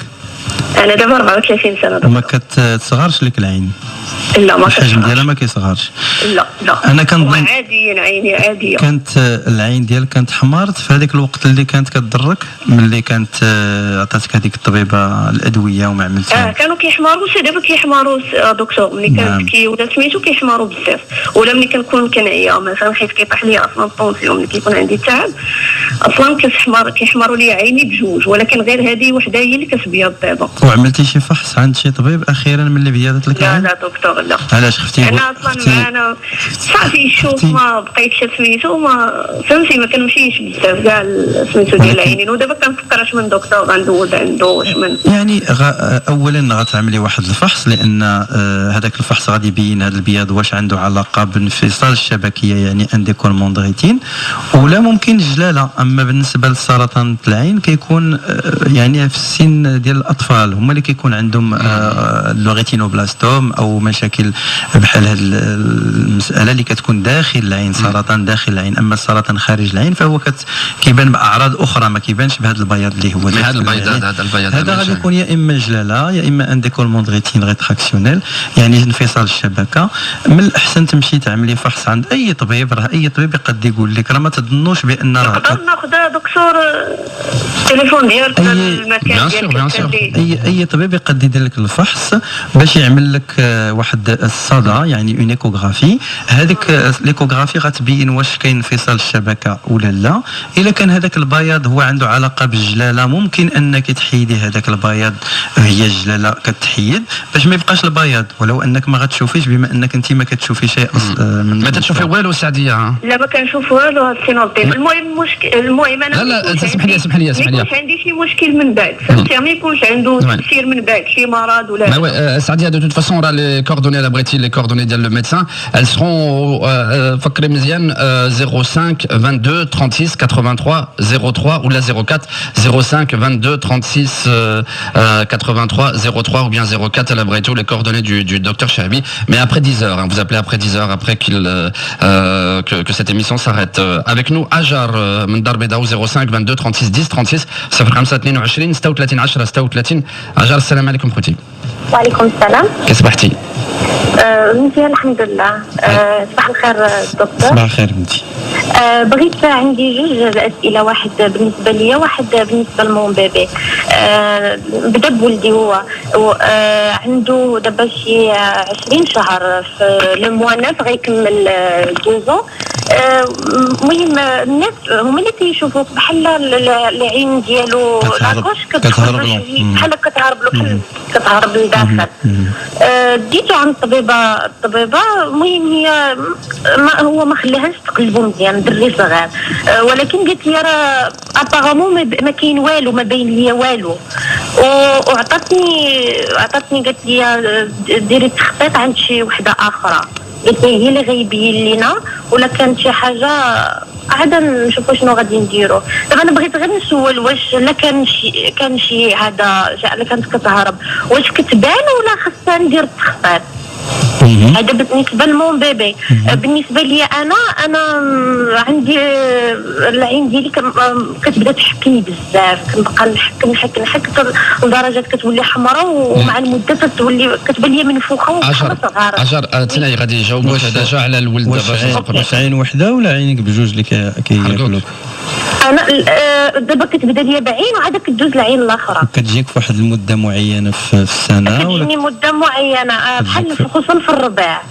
انا دابا 34 سنه. وما كتصغرش لك العين؟ لا ما الحجم ديالها ما كيصغرش. لا انا كنظن عاديين، عيني عاديه. كانت العين ديالك كانت حمارت في هذاك الوقت اللي كانت كتضرك، ملي كانت عطاتك هذيك الطبيبه الادويه وما عملتها؟ كانوا كيحماروا، دابا كيحماروا دكتور. ملي كنبكي ولا سميتو كيحماروا بزاف، ولا ملي كنكون كنعيا مثلا حيت كيطيح لي اصلا الطونسيون، ملي كيكون عندي تعب اصلا كيحمروا لي عيني بجوج، ولكن غير هذه وحده هي اللي كتبيض دابا. وعملتي شي فحص عند شي طبيب اخيرا ملي بيضت لك العين؟ لا دكتور لا. علاش خفتي؟ انا اصلا انا صافي شوف ما بقيتش سميتو، ما فهمتي ما كنمشيش بزاف كاع سميتو ديال العينين، ودابا كنفكر اش من دكتور غندوز عنده واش من يعني اولا غتعملي واحد الفحص، لان هذاك الفحص غادي يبين هذا البياض واش عنده علاقه بانفصال الشبكيه يعني انديكولمون دغيتين، ولا ممكن جلاله. اما بالنسبه للسرطان العين كيكون يعني في السن ديال الاطفال هما اللي كيكون عندهم الريتينوبلاستوم او مشاكل بحال هذه المساله اللي كتكون داخل العين، سرطان داخل العين. اما السرطان خارج العين فهو كيبان باعراض اخرى، ما كيبانش بهذا البياض اللي هو هذا البياض. هذا غادي يكون يا اما جلاله يا اما انديكولمون دغيتين ريتراكسيونيل، يعني انفصال الشبكه. من الاحسن تمشي تعملي فحص عند اي طبيب، راه اي طبيب يقد يقول لك، راه ما تظنوش بان راه نقدر ناخذ دكتور التليفون ديالك المكان ديالك. اي طبيب يقد يدير لك الفحص باش يعمل لك واحد الصدى، يعني اون ايكوغرافي. هذيك الايكوغرافي غتبين واش كاين انفصال الشبكه ولا لا. الا كان هذاك البياض هو عنده علاقه بالجلاله، ممكن انك تحيدي هذاك البياض، هي الجلاله كتحيد باش ما يبقاش البياض، ولو انك ما غتشوفيش بما انك انت ما كتشوفي شيء من ما تشوفي والو سعديه. لا ما كنشوف والو السينوطيب. المهم انا لا اسمح لي ما يكونش عندي شي مشكل من بعد، فهمتي؟ ما يكونش عنده تاثير من بعد شي مرض ولا سعديه. دو توت فاسون راه لي كوردوني لا بغيتي لي كوردوني ديال لو ميدسان elles seront فكري مزيان 05 22 36 83 03 ولا 04 05 22 36 83 03 ou bien 04 à la Breto, les coordonnées du docteur Chahabi. Mais après 10 heures, hein, vous appelez après 10 heures, après que cette émission s'arrête. Avec nous, Ajar Mendar Bedaou 05 22 36 10 36 05 22 36 10 36. Ajar, salam alaikum خوتي. وعليكم السلام. كيف صبحتي؟ مزيان الحمد لله. صباح الخير دكتور. صباح الخير بنتي. بغيت عندي جوج اسئله، واحد بالنسبه ليا واحد بالنسبه لمون بيبي. بدا بولدي هو عنده دابا شي 20 شهر، في لو موا 9 غيكمل 12 ans. المهم الناس هما اللي كيشوفوك بحال العين ديالو لاكوش كتهرب بحال كتهرب له، كتهرب للداخل. ديتو عند الطبيبه المهم هي هو ما خلاهاش تقلبو مزيان، دري صغير. ولكن قالت لي راه ابارامون ما كاين والو، ما باين ليا والو. وعطاتني قالت لي ديري التخطيط عند شي وحده اخرى، قالت لي هي اللي غيبين لينا، ولا كانت شي حاجه عاد نشوفوا شنو غادي نديروا. دابا انا بغيت غير نسول واش لا كان شي هذا لا كانت كتهرب، واش كتبان ولا خاصها ندير التخطيط؟ هذا بالنسبه لمون بيبي. بالنسبه لي انا عندي العين ديالي كتبدا تحكي بزاف، كنبقى نحك لدرجه كتولي حمراء، ومع المده كتبان لي منفوخه وصغار. عجر تناي غادي يجاوبوك ديجا على الولد. واش عين وحده ولا عينك بجوج اللي كياكلوك؟ انا دابا كتبدا ليا بعين وعاد كتدوز العين الاخرى. كتجيك في واحد المده معينه في السنه ولا كتجيني مده معينه بحال خصوصا في الربيع.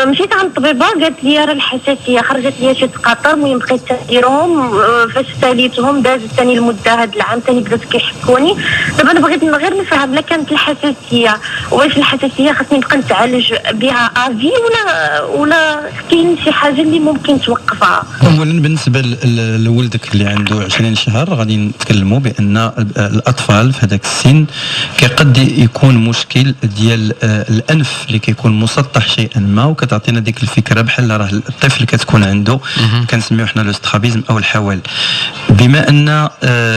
مشيت عند الطبيبه قالت لي راه الحساسيه، خرجت لي شي تقاطر. المهم بقيت نديرهم، فاش ساليتهم دازت ثاني المده هذا العام ثاني بدات كيحكوني. دابا انا بغيت غير نفهم لا كانت الحساسيه، واش الحساسيه خاصني نبقى نتعالج بها افي ولا كاين شي حاجه اللي ممكن توقفها؟ اولا بالنسبه لولدك اللي عنده 20 شهر غادي نتكلموا بان الاطفال في هذاك السن قد يكون مشكل ديال الانف اللي كيكون مسطح شيئا ما، سليمه وكتعطينا ديك الفكره بحال راه الطفل كتكون عنده كنسميوه حنا لو سترابيزم او الحوال. بما ان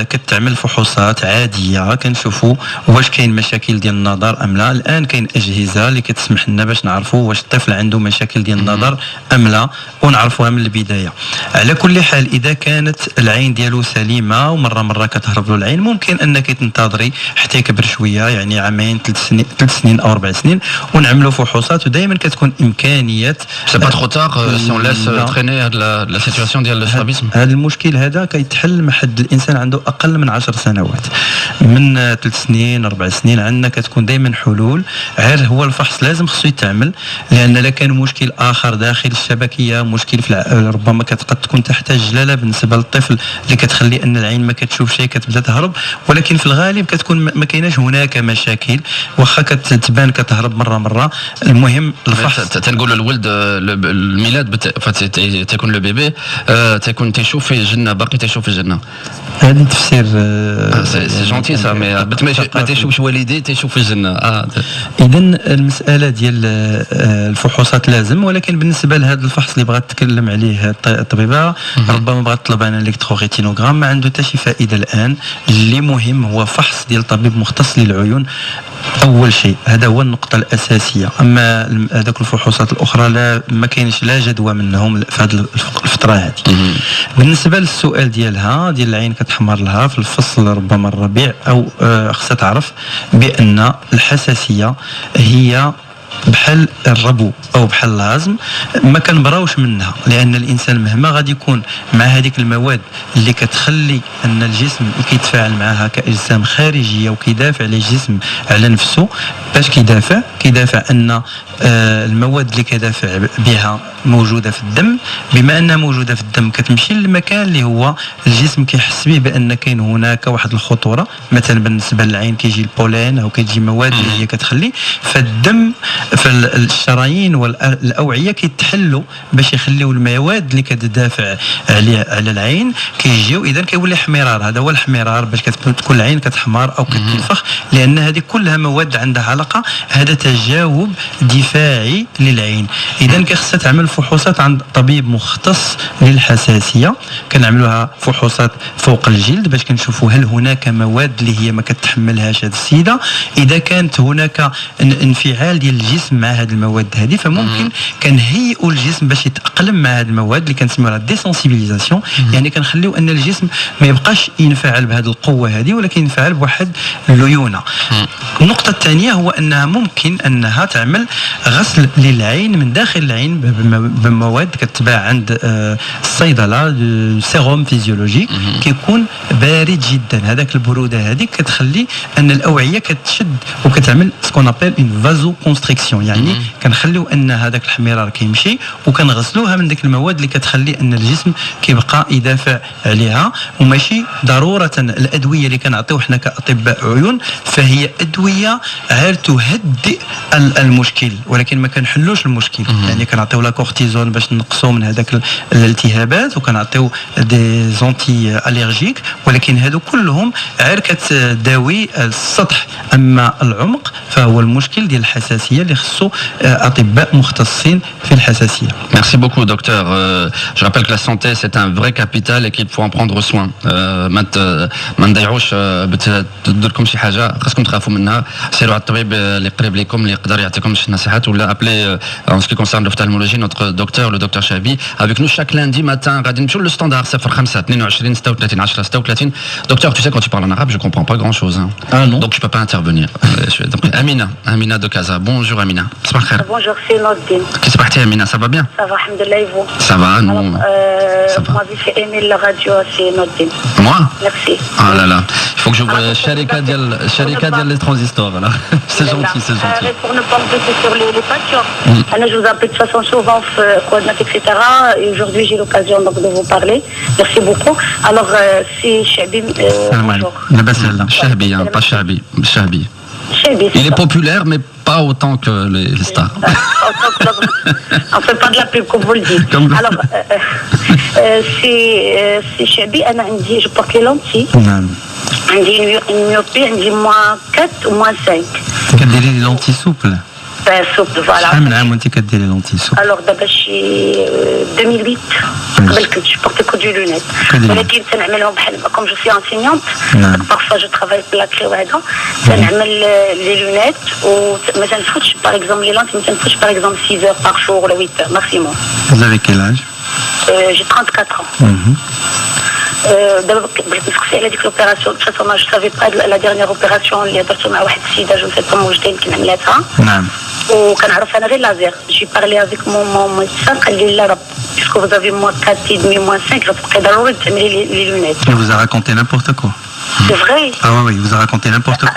كتعمل فحوصات عاديه كنشوفوا واش كاين مشاكل ديال النظر ام لا. الان كاين اجهزه اللي كتسمح لنا باش نعرفوا واش الطفل عنده مشاكل ديال النظر ام لا ونعرفوها من البدايه. على كل حال اذا كانت العين ديالو سليمه ومره كتهرب له العين ممكن انك تنتظري حتى يكبر شويه يعني عامين 3 سنين او 4 سنين ونعملوا فحوصات ودائما كتكون امكانيات. سي با ترو تار سي اون لاس تريني هاد لا سيتوياسيون ديال السترابيزم. هذا المشكل هذا كيتحل مع حد الانسان عنده اقل من 10 سنوات. من 3 سنين 4 سنين عندنا كتكون دائما حلول. غير هو الفحص لازم خصو يتعمل لان لا كان مشكل اخر داخل الشبكيه مشكل في ربما قد تكون تحتاج جلاله بالنسبه للطفل اللي كتخلي ان العين ما كتشوف شيء كتبدا تهرب. ولكن في الغالب كتكون ما كايناش هناك مشاكل واخا كتبان كتهرب مره. المهم الفحص. تنقولوا الولد الميلاد تكون لو بيبي تكون تيشوف في الجنه باقي تيشوف في الجنه. هذا تفسير سي جونتي سا مي ما تيشوفش والديه تيشوف في الجنه. اذا المساله ديال الفحوصات لازم. ولكن بالنسبه لهذا الفحص اللي بغات تتكلم عليه الطبيبه ربما بغات تطلب عن الالكتروغيتينوغرام ما عنده حتى شي فائده الان. اللي مهم هو فحص ديال طبيب مختص للعيون اول شيء. هذا هو النقطه الاساسيه. اما هذوك الفحوصات الاخرى لا ما كاينش لا جدوى منهم في هذه الفتره هذه. بالنسبه للسؤال ديالها ديال العين كتحمر لها في الفصل ربما الربيع او خصها تعرف بان الحساسيه هي بحال الربو او بحال الهضم ما كنبراوش منها لان الانسان مهما غادي يكون مع هذيك المواد اللي كتخلي ان الجسم كيتفاعل معها كاجسام خارجيه وكيدافع على الجسم على نفسه. باش كيدافع ان المواد اللي كيدافع بها موجوده في الدم. بما انها موجوده في الدم كتمشي للمكان اللي هو الجسم كيحس به بان كاين هناك واحد الخطوره. مثلا بالنسبه للعين كيجي البولين او كتجي مواد اللي هي كتخلي فالدم في الشرايين والاوعيه كيتحلوا باش يخليوا المواد اللي كتدافع على العين كيجيو. اذا كيولي احمرار. هذا هو الاحمرار باش كتكون العين كتحمر او كتنفخ لان هذه كلها مواد عندها علاقه. هذا تجاوب دفاعي للعين. اذا كيخصها تعمل فحوصات عند طبيب مختص للحساسيه. كنعملوها فحوصات فوق الجلد باش كنشوفوا هل هناك مواد اللي هي ما كتحملهاش هذه السيده. اذا كانت هناك انفعال ديال الجسم مع هذه المواد هذه فممكن كنهيئوا الجسم باش يتاقلم مع هذه المواد اللي كنسميوها ديسنسيبيليزاسيون. يعني كنخليو ان الجسم ما يبقاش ينفعل بهذه القوه هذه ولكن ينفعل بواحد الليونه. النقطه الثانيه هو انها ممكن انها تعمل غسل للعين من داخل العين بمواد كتباع عند الصيدله سيروم فيزيولوجيك كيكون بارد جدا. هذاك البروده هذيك كتخلي ان الاوعيه كتشد وكتعمل سكون ابل اون فازو كونستريكسيون. يعني كنخليو ان هذاك الاحمرار كيمشي وكنغسلوها من ديك المواد اللي كتخلي ان الجسم كيبقى يدافع عليها. وماشي ضروره الادويه اللي كنعطيو حنا كاطباء عيون فهي ادويه غير تهدئ المشكل ولكن ما كنحلوش المشكل. يعني كنعطيو لا كورتيزون باش نقصوا من هذاك الالتهابات وكنعطيو دي زونتي اليرجيك ولكن هادو كلهم غير كتداوي السطح. اما العمق فهو المشكل ديال الحساسيه اللي خصو اطباء مختصين في الحساسيه. Merci beaucoup docteur. Je rappelle que la santé c'est un vrai capital et qu'il faut en prendre soin. ما نضيعوش تدير لكم شي حاجه خاصكم تخافوا منها. سيروا على الطبيب اللي قريب لكم اللي يقدر يعطيكم شي نصيحات ولا ابلي en ce qui concerne l'ophtalmologie notre docteur le docteur Chabi avec nous chaque lundi matin. غادي نمشيو للستاندار 05 22 36 10 36. Docteur, tu sais quand tu parles en arabe je comprends pas grand chose. Ah non. Donc je peux pas intervenir. Donc Amina de Casa. Bonjour Amina. Bonjour, c'est Nordine. Qu'est-ce que tu Amina, ça va bien? Ça va, alhamdoulilah, et vous? Ça va, nous. Ça va. Moi, j'ai aimé la radio, c'est Nordine. Moi? Merci. Ah là là. Il faut que j'ouvre Sharika dial les transistors, voilà. C'est gentil, c'est gentil. Pour ne pas me baisser sur les patients. Je vous appelle de toute façon souvent, coordonnate, etc. Et aujourd'hui, j'ai l'occasion donc de vous parler. Merci beaucoup. Alors, c'est Chabi. Bonjour. Chabi, hein, pas Chabi. Chabi. Il est populaire, mais pas autant que les stars. On ne fait pas de la pub, comme vous le dites. Alors, c'est Chabi, je porte les lentilles. J'ai une myopie, j'ai -4 ou -5. Tu as des lentilles souples? سوب فوالا. شحال من عام وانت كديري لونتي سوب؟ الوغ دابا شي 2008 قبل كنت جبورتي كو دو لونيت ولكن تنعملهم بحال كوم جو سي انسينيونت بارفوا جو ترافاي بلاكري وهذا تنعمل لي لونيت وما تنفوتش باغ اكزومبل لي لونت ما تنفوتش باغ اكزومبل 6 heures par jour ولا 8 heures ماكسيموم. Vous avez quel âge? J'ai 34 ans. دابا بغيت نسقسي على ديك لوبيراسيون باسكو ما جو سافي با لا ديرنيير اوبيراسيون اللي درتو مع واحد السيده جو سي با موجدين كنا عملاتها. نعم. وكنعرف انا غير لازير جي بارلي افيك مون ميدسان قال لي لا راه باسكو vous avez moins 4 et demi moins 5 غتبقي ضروري تعملي لي لونيت. Il vous a raconté n'importe quoi. C'est vrai. Ah oui, il vous a raconté n'importe quoi.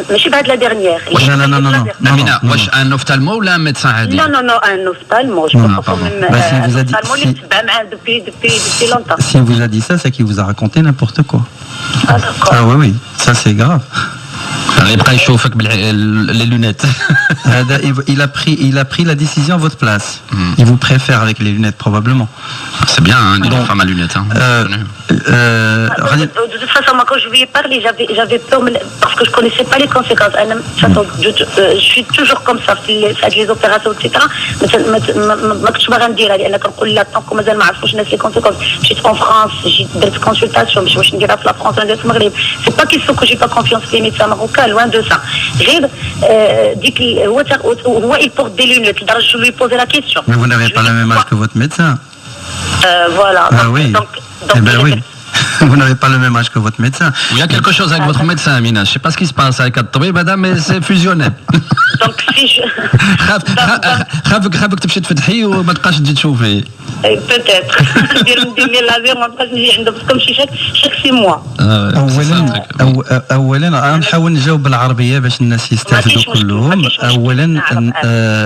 ماشي بهاد لا ديرنيير. Non. Amina, واش ان اوفتالمو ولا ميدسان عادي؟ Non, un ophtalmo. Je peux pas même. Bah, si vous a dit, depuis longtemps. Si on vous a dit ça, c'est qu'il vous a raconté n'importe quoi. Ah d'accord. Ah oui, ça c'est grave. غيبقى يشوفك باللي لونيت. Il a pris la décision à votre place. Il vous préfère avec les lunettes probablement. C'est bien, hein, les femmes à lunettes. De toute façon, moi, quand je lui ai parlé, j'avais peur parce que je connaissais pas les conséquences. Je suis toujours comme ça, avec les opérations, etc. ما كنتش باغا نديرها لان كنقول لا طونك مازال ما عرفوش الناس لي كونسيكونس. جيت اون فرانس جيت درت كونسلطاسيون باش واش نديرها في لا فرانس ولا في المغرب. سي با كيسو كو جي با كونفيونس في لي ميدسان ماروكان لوان دو سا. غير ديك هو il porte des lunettes لدرجه je lui posais la question. Mais vous n'avez pas le même âge que votre médecin. Voilà. Ah oui. Eh ben oui. Vous n'avez pas le même âge que votre médecin. Il y a quelque chose avec votre médecin, Amina. Je ne sais pas ce qui se passe avec الطبيب هذا, mais c'est fusionné. Donc si je خافك تمشي تفتحي وما تبقاش تجي تشوفي. Peut-être. ندير لي لازير ما بقاش نجي عنده باسكو ماشي شاك سي موا. اولا نحاول نجاوب بالعربيه باش الناس يستافدوا كلهم. اولا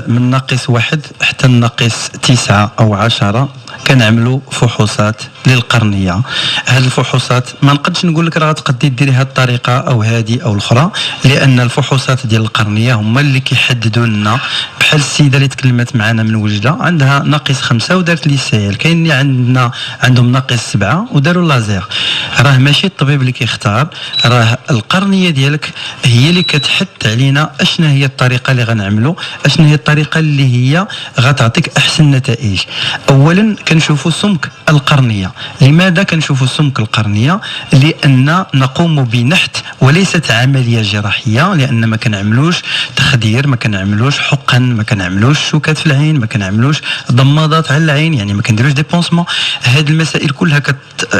من ناقص 1 حتى ناقص 9 أو 10 كنعملوا فحوصات للقرنيه. هذه الفحوصات ما نقدش نقول لك راه تقدري ديري هذه الطريقه او هذه او الاخرى، لان الفحوصات ديال القرنيه هما اللي كيحددوا لنا. بحال السيده اللي تكلمت معنا من وجده عندها ناقص 5 ودارت لي سيل، كاين اللي عندهم ناقص 7 وداروا لازير. راه ماشي الطبيب اللي كيختار، راه القرنيه ديالك هي اللي كتحد علينا اشنا هي الطريقه اللي غنعملوا، اشنا هي الطريقه اللي هي غتعطيك احسن نتائج. اولا كنشوفوا سمك القرنيه. لماذا كنشوفوا سمك القرنيه؟ لان نقوم بنحت وليست عمليه جراحيه، لان ما كنعملوش تخدير، ما كنعملوش حقن، ما كنعملوش شوكات في العين، ما كنعملوش ضمادات على العين، يعني ما كنديروش ديبونسمون. هذه المسائل كلها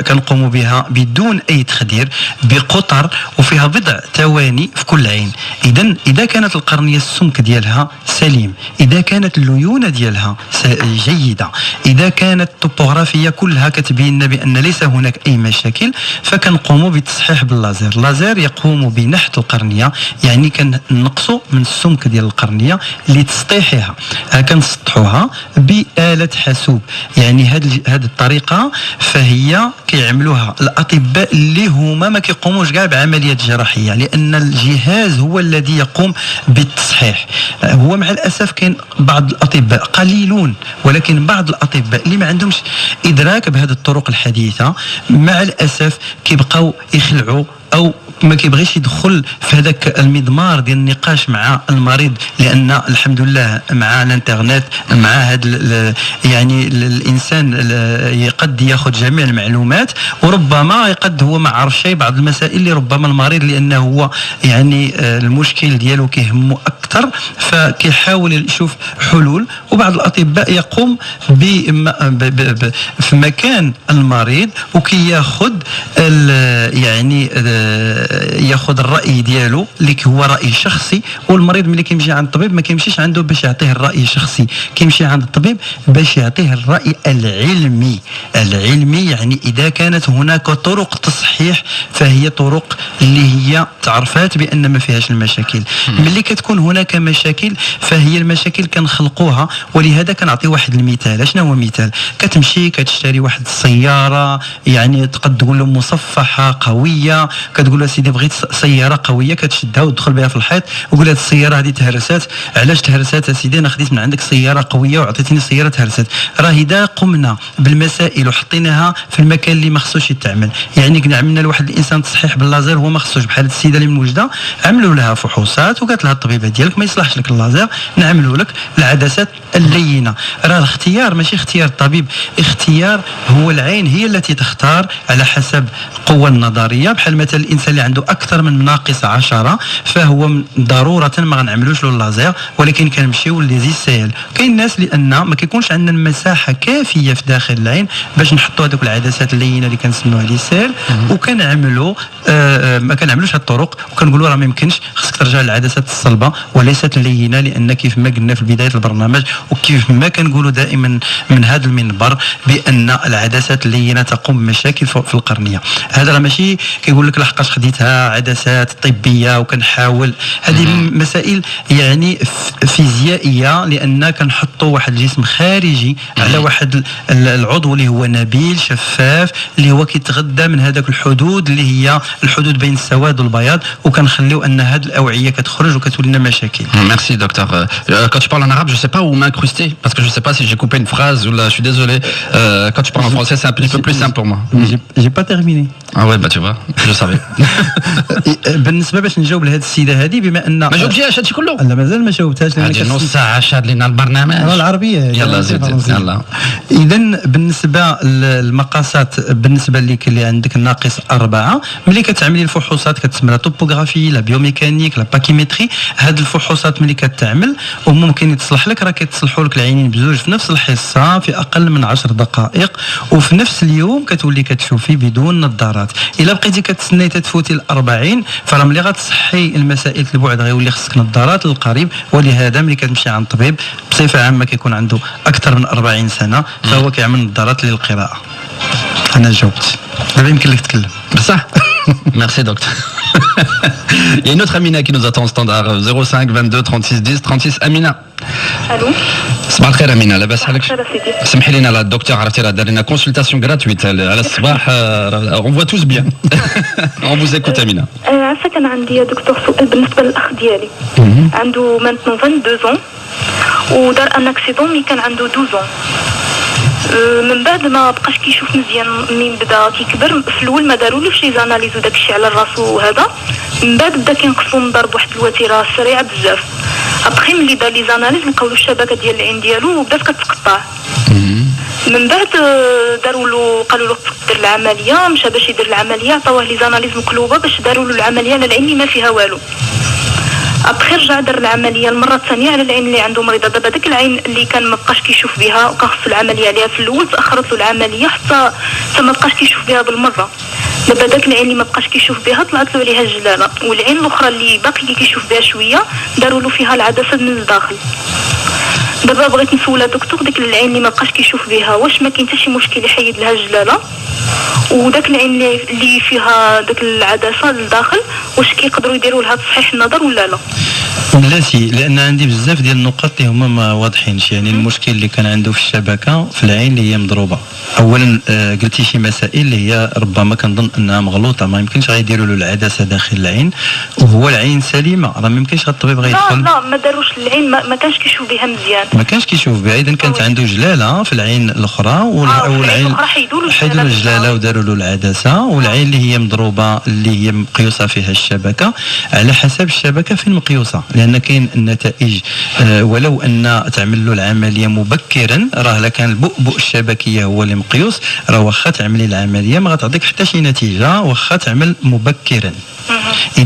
كنقوم بها بدون اي تخدير بقطر وفيها بضع ثواني في كل عين. اذا كانت القرنيه السمك ديالها سليم، اذا كانت الليونه ديالها جيده، اذا كانت الطوبوغرافيه كلها كتبين لنا بان ليس هناك اي مشاكل، فكنقوموا بالتصحيح باللازير. اللازير يقوم بنحت القرنيه، يعني كنقصوا من السمك ديال القرنيه لتسطيحها. كنسطحوها بآلة حاسوب. يعني هذه الطريقه فهي كيعملوها الاطباء اللي هما ما كيقوموش كاع بعمليات جراحيه، لان الجهاز هو الذي يقوم بالتصحيح. هو مع الاسف كاين بعض الاطباء قليلون، ولكن بعض الاطباء اللي ما عندهمش ادراك بهذه الطرق الحديثه مع الاسف كيبقاو يخلعوا او ما كيبغيش يدخل في هذاك المضمار ديال النقاش مع المريض، لان الحمد لله مع الانترنت مع هذا يعني الانسان قد ياخذ جميع المعلومات، وربما قد هو ما عرف شيء بعض المسائل اللي ربما المريض لانه هو يعني المشكل ديالو كيهمه اكثر فكيحاول يشوف حلول. وبعض الاطباء يقوم في مكان المريض وكياخذ يعني ياخذ الراي ديالو اللي هو راي شخصي. والمريض ملي كيمشي عند الطبيب ما كيمشيش عنده باش يعطيه الراي الشخصي، كيمشي عند الطبيب باش يعطيه الراي العلمي. يعني اذا كانت هناك طرق تصحيح فهي طرق اللي هي تعرفات بان ما فيهاش المشاكل. ملي كتكون هناك مشاكل فهي المشاكل كنخلقوها. ولهذا كنعطي واحد المثال. شنو هو مثال؟ كتمشي كتشتري واحد السياره، يعني تقد تقول له مصفحه قويه، كتقول له سيدي بغيت سياره قويه كتشدها وتدخل بها في الحيط وقول هذه السياره هذه تهرسات، علاش تهرسات سيدي؟ انا خديت من عندك سياره قويه وعطيتني سياره تهرسات. راه اذا قمنا بالمسائل وحطيناها في المكان اللي ما خصوش يتعمل، يعني كنا عملنا لواحد الانسان تصحيح باللازر هو ما خصوش، بحال هذه السيده اللي موجوده عملوا لها فحوصات وقالت لها الطبيبه ديالك ما يصلحش لك اللازر، نعملوا لك العدسات اللينه. راه الاختيار ماشي اختيار الطبيب، اختيار هو العين هي التي تختار على حسب القوه النظريه. بحال مثلا الانسان اللي عنده اكثر من ناقص 10 فهو ضروره ما غنعملوش له اللازر، ولكن كنمشيو للزيسيل. كاين الناس لان ما كيكونش عندنا المساحه كافيه في داخل العين باش نحطوا هذوك العدسات اللينه اللي كنسموها ليسيل، وكنعملوا ما كنعملوش هذه الطرق وكنقولوا راه ما يمكنش، خصك ترجع للعدسات الصلبه وليست اللينه، لان كيف ما قلنا في بدايه البرنامج وكيف ما كنقولوا دائما من هذا المنبر بان العدسات اللينه تقوم بمشاكل في القرنيه. هذا راه ماشي كيقول لك لحقاش خديتها عدسات طبيه وكنحاول، هذه مسائل يعني فيزيائيه، لان كنحطوا واحد الجسم خارجي على واحد العضو اللي هو نبيل شفاف اللي هو كيتغذى من هذاك الحدود اللي هي الحدود بين السواد والبياض، وكنخليو ان هذه الاوعيه كتخرج وكتولي لنا مشاكل. Merci docteur. Quand tu parles en arabe, je sais pas où m'incruster parce que je sais pas si j'ai coupé une phrase ou là, je suis désolé. Quand tu parles en français, c'est un petit peu plus simple pour moi. J'ai pas terminé. Ah ouais, bah tu vois, je savais. بالنسبه باش نجاوب لهذه السيده هذه بما ان ما جاوبتيهاش هادشي كله؟ لا مازال ما جاوبتهاش هذه نص ساعه شاد لنا البرنامج. العربيه يلا زيد يلا. اذا بالنسبه للمقاسات، بالنسبه اللي عندك ناقص 4 ملي كتعملي الفحوصات كتسمى لا توبوغرافي لا بيوميكانيك لا باكيمتري، هاد الفحوصات ملي كتعمل وممكن يتصلح لك راه كيتصلحوا لك العينين بزوج في نفس الحصه في اقل من 10 دقائق، وفي نفس اليوم كتولي كتشوفي بدون نظارات. الا بقيتي كتسناي تتفوتي ال40 فراه ملي غتصحي المسائل البعد غيولي خصك نظارات للقريب، ولهذا ملي كتمشي عند طبيب بصفه عامه كيكون عنده اكثر من 40 سنه فهو كيعمل نظارات للقراءه. انا جاوبت، دابا يمكن لك تتكلم بصح. Merci docteur. Il y a une autre Amina qui nous attend au standard 05 22 36 10 36. Amina. الو صباح الخير امينه، لاباس حالك؟ بخير سيدي. سمحي لنا لا الدكتور عرفتي راه دار لنا كونسلتاسيون غراتويت على الصباح. اون فوا توز بيان. اون فوز ايكوت امينه. عفاك انا عندي يا دكتور سؤال بالنسبه للاخ ديالي. عنده مانتنون 22 ans ودار ان اكسيدون ملي كان عنده 12 ans. من بعد ما بقاش كيشوف مزيان، من بدا كيكبر في الاول ما دارولوش لي زاناليز وداك الشيء على الراس وهذا، من بعد بدا كينقصو النظر بواحد الوتيره سريعه بزاف. ابخي ملي دار لي زاناليز لقاو له الشبكه ديال العين ديالو وبدات كتقطع. من بعد داروا له قالوا له دير العمليه، مشى باش يدير العمليه عطاوه لي زاناليز مقلوبه باش داروا له العمليه على العين اللي ما فيها والو. ابخي رجع دار العمليه المره الثانيه على العين اللي عنده مريضه. دابا داك العين اللي كان ما بقاش كيشوف بها وكان خصو العمليه عليها في الاول، تاخرت له العمليه حتى ما بقاش كيشوف بها بالمره. دابا داك العين اللي ما بقاش كيشوف بها طلعت له عليها الجلاله، والعين الاخرى اللي باقي كيشوف بها شويه داروا له فيها العدسه من الداخل. دابا بغيت نسولها دكتور ديك العين اللي ما بقاش كيشوف بها واش ما كاين حتى شي مشكل يحيد لها الجلاله، وداك العين اللي فيها داك العدسه للداخل واش كيقدروا يديروا لها تصحيح النظر ولا لا؟ بلاتي، لان عندي بزاف ديال النقط اللي هما ما واضحينش. يعني المشكل اللي كان عنده في الشبكه في العين اللي هي مضروبه، اولا قلتي شي مسائل اللي هي ربما كنظن انها مغلوطه، ما يمكنش غيديروا له العدسه داخل العين وهو العين سليمه، راه ما يمكنش الطبيب غيدخل. لا ما داروش العين، ما كانش كيشوف بها مزيان، ما كانش كيشوف بها، اذا كانت عنده جلاله في العين الاخرى والعين حيدوا له الجلاله وداروا له العدسه، والعين اللي هي مضروبه اللي هي مقيوسه فيها الشبكه على حسب الشبكه فين مقيوسه، لان كاين النتائج ولو ان تعمل له العمليه مبكرا راه لا كان البؤبؤ الشبكيه هو اللي مقيوس راه واخا تعملي العمليه ما غتعطيك حتى شي نتيجه واخا تعمل مبكرا.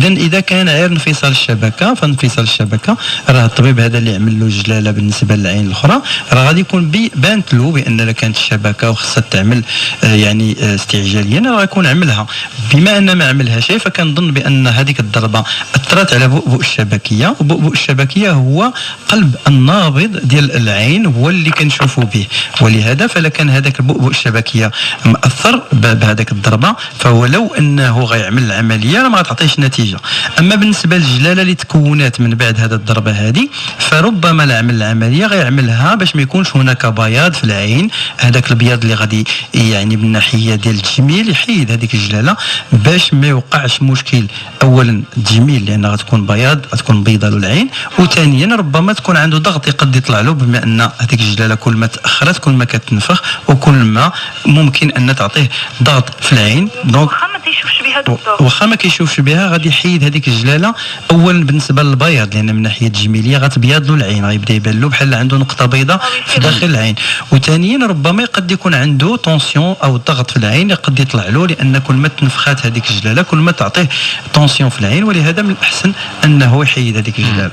اذا كان غير انفصال الشبكه فانفصال الشبكه راه الطبيب هذا اللي عمل له جلاله بالنسبه للعين الاخرى راه غادي يكون بانت له بان لا كانت الشبكه وخصها تعمل يعني استعجاليا راه يكون عملها. بما ان ما عملها شيء فكنظن بان هذيك الضربه اثرت على بؤبؤ الشبكيه البؤبؤ الشبكيه هو قلب النابض ديال العين هو اللي كنشوفوا به، ولهذا فلا كان هذاك البؤبؤ الشبكيه مأثر بهذاك الضربه فهو لو انه غيعمل العمليه ما غتعطيش نتيجه. اما بالنسبه للجلاله اللي تكونات من بعد هذه الضربه هذه فربما لا عمل العمليه غيعملها باش ما يكونش هناك بياض في العين، هذاك البياض اللي غادي يعني من الناحيه ديال التجميل يحيد هذيك الجلاله باش ما يوقعش مشكل. اولا التجميل لان غتكون بياض غتكون بيضه له العين، وثانيا ربما تكون عنده ضغط يقد يطلع له بما ان هذيك الجلاله كل ما تاخرت كل ما كتنفخ وكل ما ممكن ان تعطيه ضغط في العين. دونك واخا ما كيشوفش بها غادي يحيد هذيك الجلاله. اولا بالنسبه للبياض لان من الناحيه التجميليه غتبيض له العين، غيبدا يبان له بحال عنده نقطه بيضاء في داخل العين. وثانيا ربما قد يكون عنده طونسيون او ضغط في العين يقد يطلع له لان كل ما تنفخات هذيك الجلاله كل ما تعطيه طونسيون في العين، ولهذا من الاحسن انه يحيد هذيك الجلاله.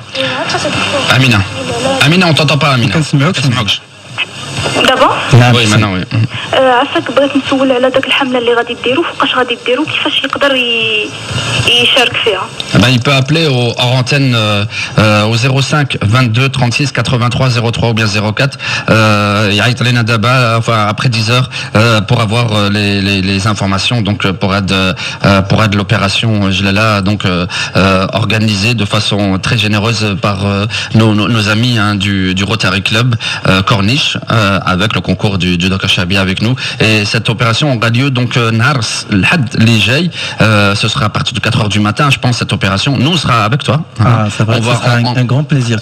امينه on t'entend pas امينه. كنسمعوكش دابا؟ نعم وي maintenant oui. عافاك بغيت نسول على داك الحمله اللي غادي ديرو، فوقاش غادي ديرو، كيفاش يقدر يشارك فيها؟ Il peut appeler hors antenne au 05 22 36 83 03 ou bien 04 يعيط لنا دابا après 10 heures pour avoir les informations donc pour aide l'opération Jalala donc organisée de façon très généreuse par nos amis hein, du Rotary Club Corniche avec le concours du Dr Chabi avec nous. Et cette opération aura lieu donc Nars l'Had li jay, ce sera à partir de 4h du matin je pense cette opération. Nous on sera avec toi. Ah, ça va, ça sera un grand plaisir.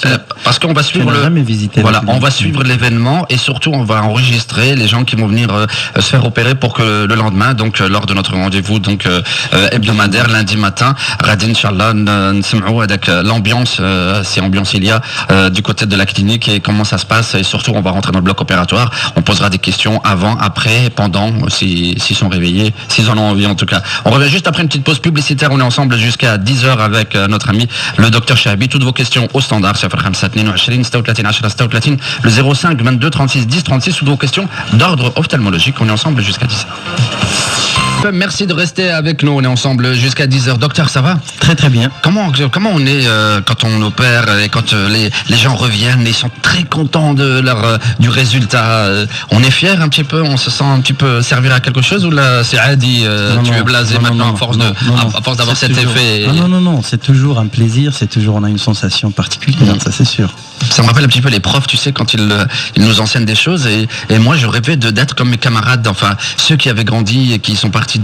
Parce qu'on va suivre on va suivre l'événement et surtout on va enregistrer les gens qui vont venir se faire opérer pour que le lendemain donc lors de notre rendez-vous donc hebdomadaire lundi matin Radin Inch'Allah نسمعوا avec l'ambiance si ambiance il y a du côté de la clinique et comment ça se passe et surtout on va rentrer dans le bloc opératoire, on posera des questions avant, après, pendant s'ils sont réveillés, s'ils en ont envie en tout cas. On revient juste après une petite pause publicitaire, on est ensemble jusqu'à 10h avec notre ami le docteur Chabi. Toutes vos questions au standard le 05 22 36 10 36, toutes vos questions d'ordre ophtalmologique. On est ensemble jusqu'à 10h. Merci de rester avec nous, on est ensemble jusqu'à 10h. Docteur, ça va? Très très bien. Comment on est quand on opère et quand les gens reviennent, ils sont très contents du résultat. On est fier un petit peu, on se sent un petit peu servir à quelque chose ou là c'est Adi, tu es blasé maintenant à force d'avoir cet effet? Non, c'est toujours un plaisir, on a une sensation particulière, ça c'est sûr. Ça me rappelle un petit peu les profs, tu sais, quand ils nous enseignent des choses et moi je rêvais d'être comme mes camarades, enfin ceux qui avaient grandi et qui sont partis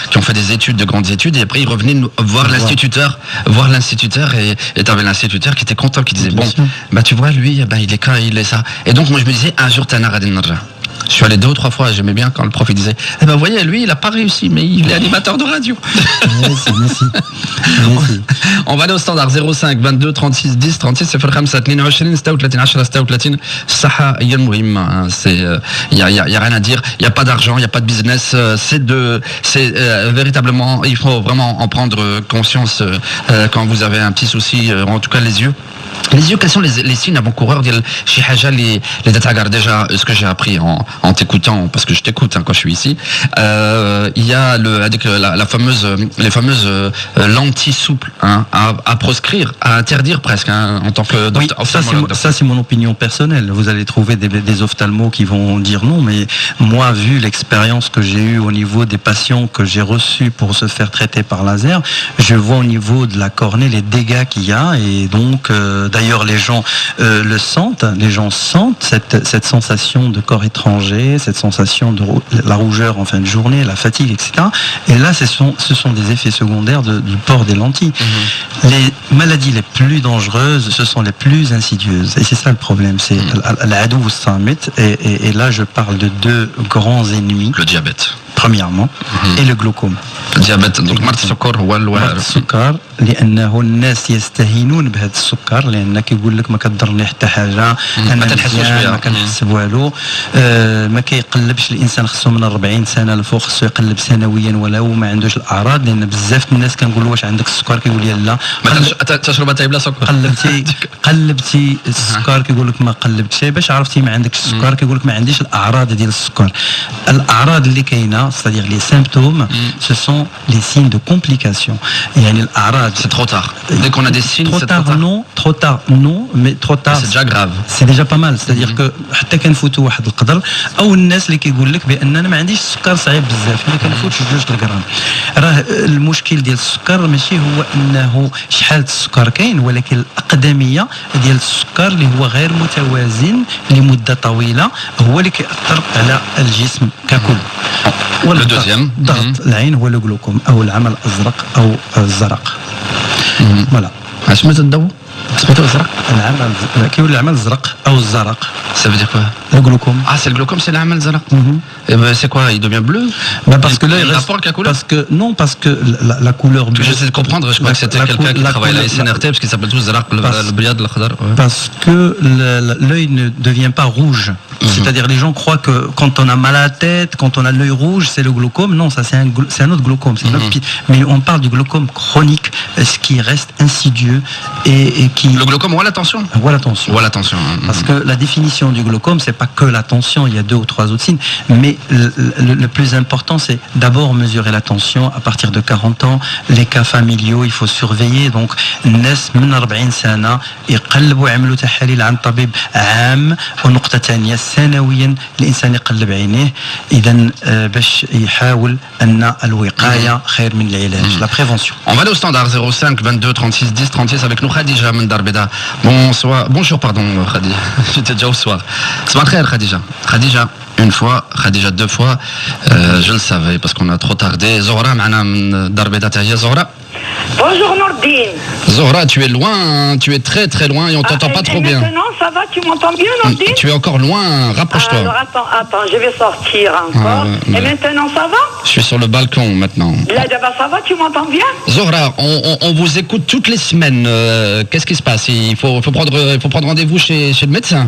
qui ont fait des études, de grandes études, et après ils revenaient voir l'instituteur et t'avais l'instituteur qui était content, qui disait bon, bah tu vois lui, il est ça. Et donc moi je me disais un jour t'as Radin Narja. Je suis allé 2 ou 3 fois, j'aimais bien quand le prof il disait eh ben vous voyez lui il a pas réussi mais il est animateur de radio. Merci. On va aller au standard 05 22 36 10 36 05 22 36 10 36 Saha هي المهمة, c'est il y a rien à dire, il y a pas d'argent, il y a pas de business, c'est véritablement il faut vraiment en prendre conscience quand vous avez un petit souci, en tout cas les yeux, quels sont les signes avant-coureurs de chez Haja les déjà ce que j'ai appris en t'écoutant parce que je t'écoute quand je suis ici, il y a les fameuses lentilles souples à proscrire, à interdire presque en tant que docteur. Oui, ça c'est mon opinion personnelle. Vous allez trouver des ophtalmos qui vont dire non, mais moi vu l'expérience que j'ai eue au niveau des patients que j'ai reçus pour se faire traiter par laser, je vois au niveau de la cornée les dégâts qu'il y a et donc d'ailleurs les gens le sentent, les gens sentent cette sensation de corps étranger, cette sensation de la rougeur en fin de journée, la fatigue, etc. Et là, ce sont des effets secondaires du port des lentilles. Les maladies les plus dangereuses, ce sont les plus insidieuses. Et c'est ça le problème, c'est l'adou samit. Et là, je parle de 2 grands ennemis. Le diabète. Premièrement, et le glaucome. الديابيت دونك مرض السكر هو مرض السكر لانه الناس يستهينون بهذا السكر لان كيقول لك ما كضرني حتى حاجه انا ما كنحس والو ما كيقلبش الانسان خصو من 40 سنه لفوق خصو يقلب سنويا ولو ما عندوش الاعراض لان بزاف الناس كنقول له واش عندك السكر كيقول لي لا تشرب اتاي بلا سكر قلبتي السكر كيقول لك ما قلبتش باش عرفتي ما عندكش السكر كيقول لك ما عنديش الاعراض ديال السكر الاعراض اللي كاينه c'est-à-dire les symptômes ce sont les signes de complications يعني الاعراض malade. C'est trop tard. Dès qu'on a des signes, trop c'est tard, trop tard. non, mais trop tard. C'est déjà grave. C'est déjà pas mal. C'est-à-dire que حتى كنفوتوا واحد القدر او الناس اللي كيقول لك بان انا ما عنديش السكر صعيب بزاف، انا كنفوتش 2 غرام. راه المشكل ديال السكر ماشي هو انه شحال السكر كاين، ولكن الاقدميه ديال السكر اللي هو غير متوازن لمده طويله هو اللي كيأثر على الجسم ككل. ضغط العين هو لو جلوكوم او العمى الازرق او الزرق. فوالا. اش سميتو الضوء؟ سميتو الزرق؟ العمى كيولي العمى الازرق او الزرق. Ça veut dire quoi? Le glaucome. Ah, c'est le glaucome, c'est l'âme al-zara. Et ben, c'est quoi? Il devient bleu? Parce que là, il reste avec la couleur. Parce que la couleur bleue. J'essaie de comprendre. Je crois que c'était quelqu'un qui travaille à la SNRT parce qu'il s'appelle tous Zara, le bliad, le khadar. Parce que l'œil ne devient pas rouge. C'est-à-dire les gens croient que quand on a mal à la tête, quand on a l'œil rouge, c'est le glaucome. Non, ça c'est un autre glaucome. Mais on parle du glaucome chronique, ce qui reste insidieux et qui. Le glaucome ou l'attention? Ou l'attention. Ou l'attention. Parce que la définition du glaucome, c'est pas que la tension, il y a 2 ou 3 autres signes, mais le plus important, c'est d'abord mesurer la tension à partir de 40 ans, les cas familiaux, il faut surveiller. Donc الناس من 40 سنة يقلبوا يعملوا تحاليل عند طبيب عام، ونقطة ثانية سنويا الإنسان يقلب عينيه، إذا باش يحاول أن الوقاية خير من العلاج، la prévention. On va aller au standard 05 22 36 10 36 avec nous Khadija من Darbeda. Bonjour, pardon Khadija. J'étais déjà au soir. Soir khair Khadija. Khadija, une fois, Khadija 2 fois. Je le savais parce qu'on a trop tardé. Zohra معنا من Darbeda تاهي Zohra. Bonjour Nordine. Zohra, tu es loin, hein, tu es très très loin et on t'entend pas trop bien. Maintenant, ça va, tu m'entends bien Nordine? Tu es encore loin, rapproche-toi. Alors attends, je vais sortir encore. Et maintenant, ça va? Je suis sur le balcon maintenant. Là, ça va, tu m'entends bien? Zohra, on vous écoute toutes les semaines. Qu'est-ce qui se passe? Il faut prendre rendez-vous chez le médecin.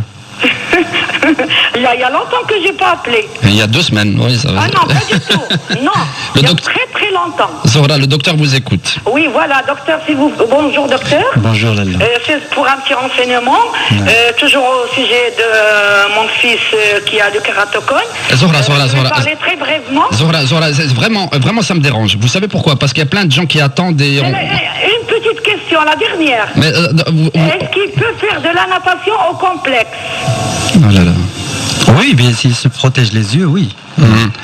Il y a longtemps que j'ai pas appelé. Il y a 2 semaines, oui, ça va. Ah non, pas du tout. Non, il y a très très longtemps. Zohra, le docteur vous écoute. Oui, voilà, docteur, bonjour docteur. Bonjour Lalla. C'est pour un petit renseignement, toujours au sujet de mon fils qui a le kératocone. Zohra. Je vais parler très brièvement. Zohra, vraiment ça me dérange. Vous savez pourquoi? Parce qu'il y a plein de gens qui attendent et Une petite question, la dernière. Mais, est-ce qu'il peut faire de la natation au complexe? Oh là là. Oui, bien s'il se protège les yeux, oui.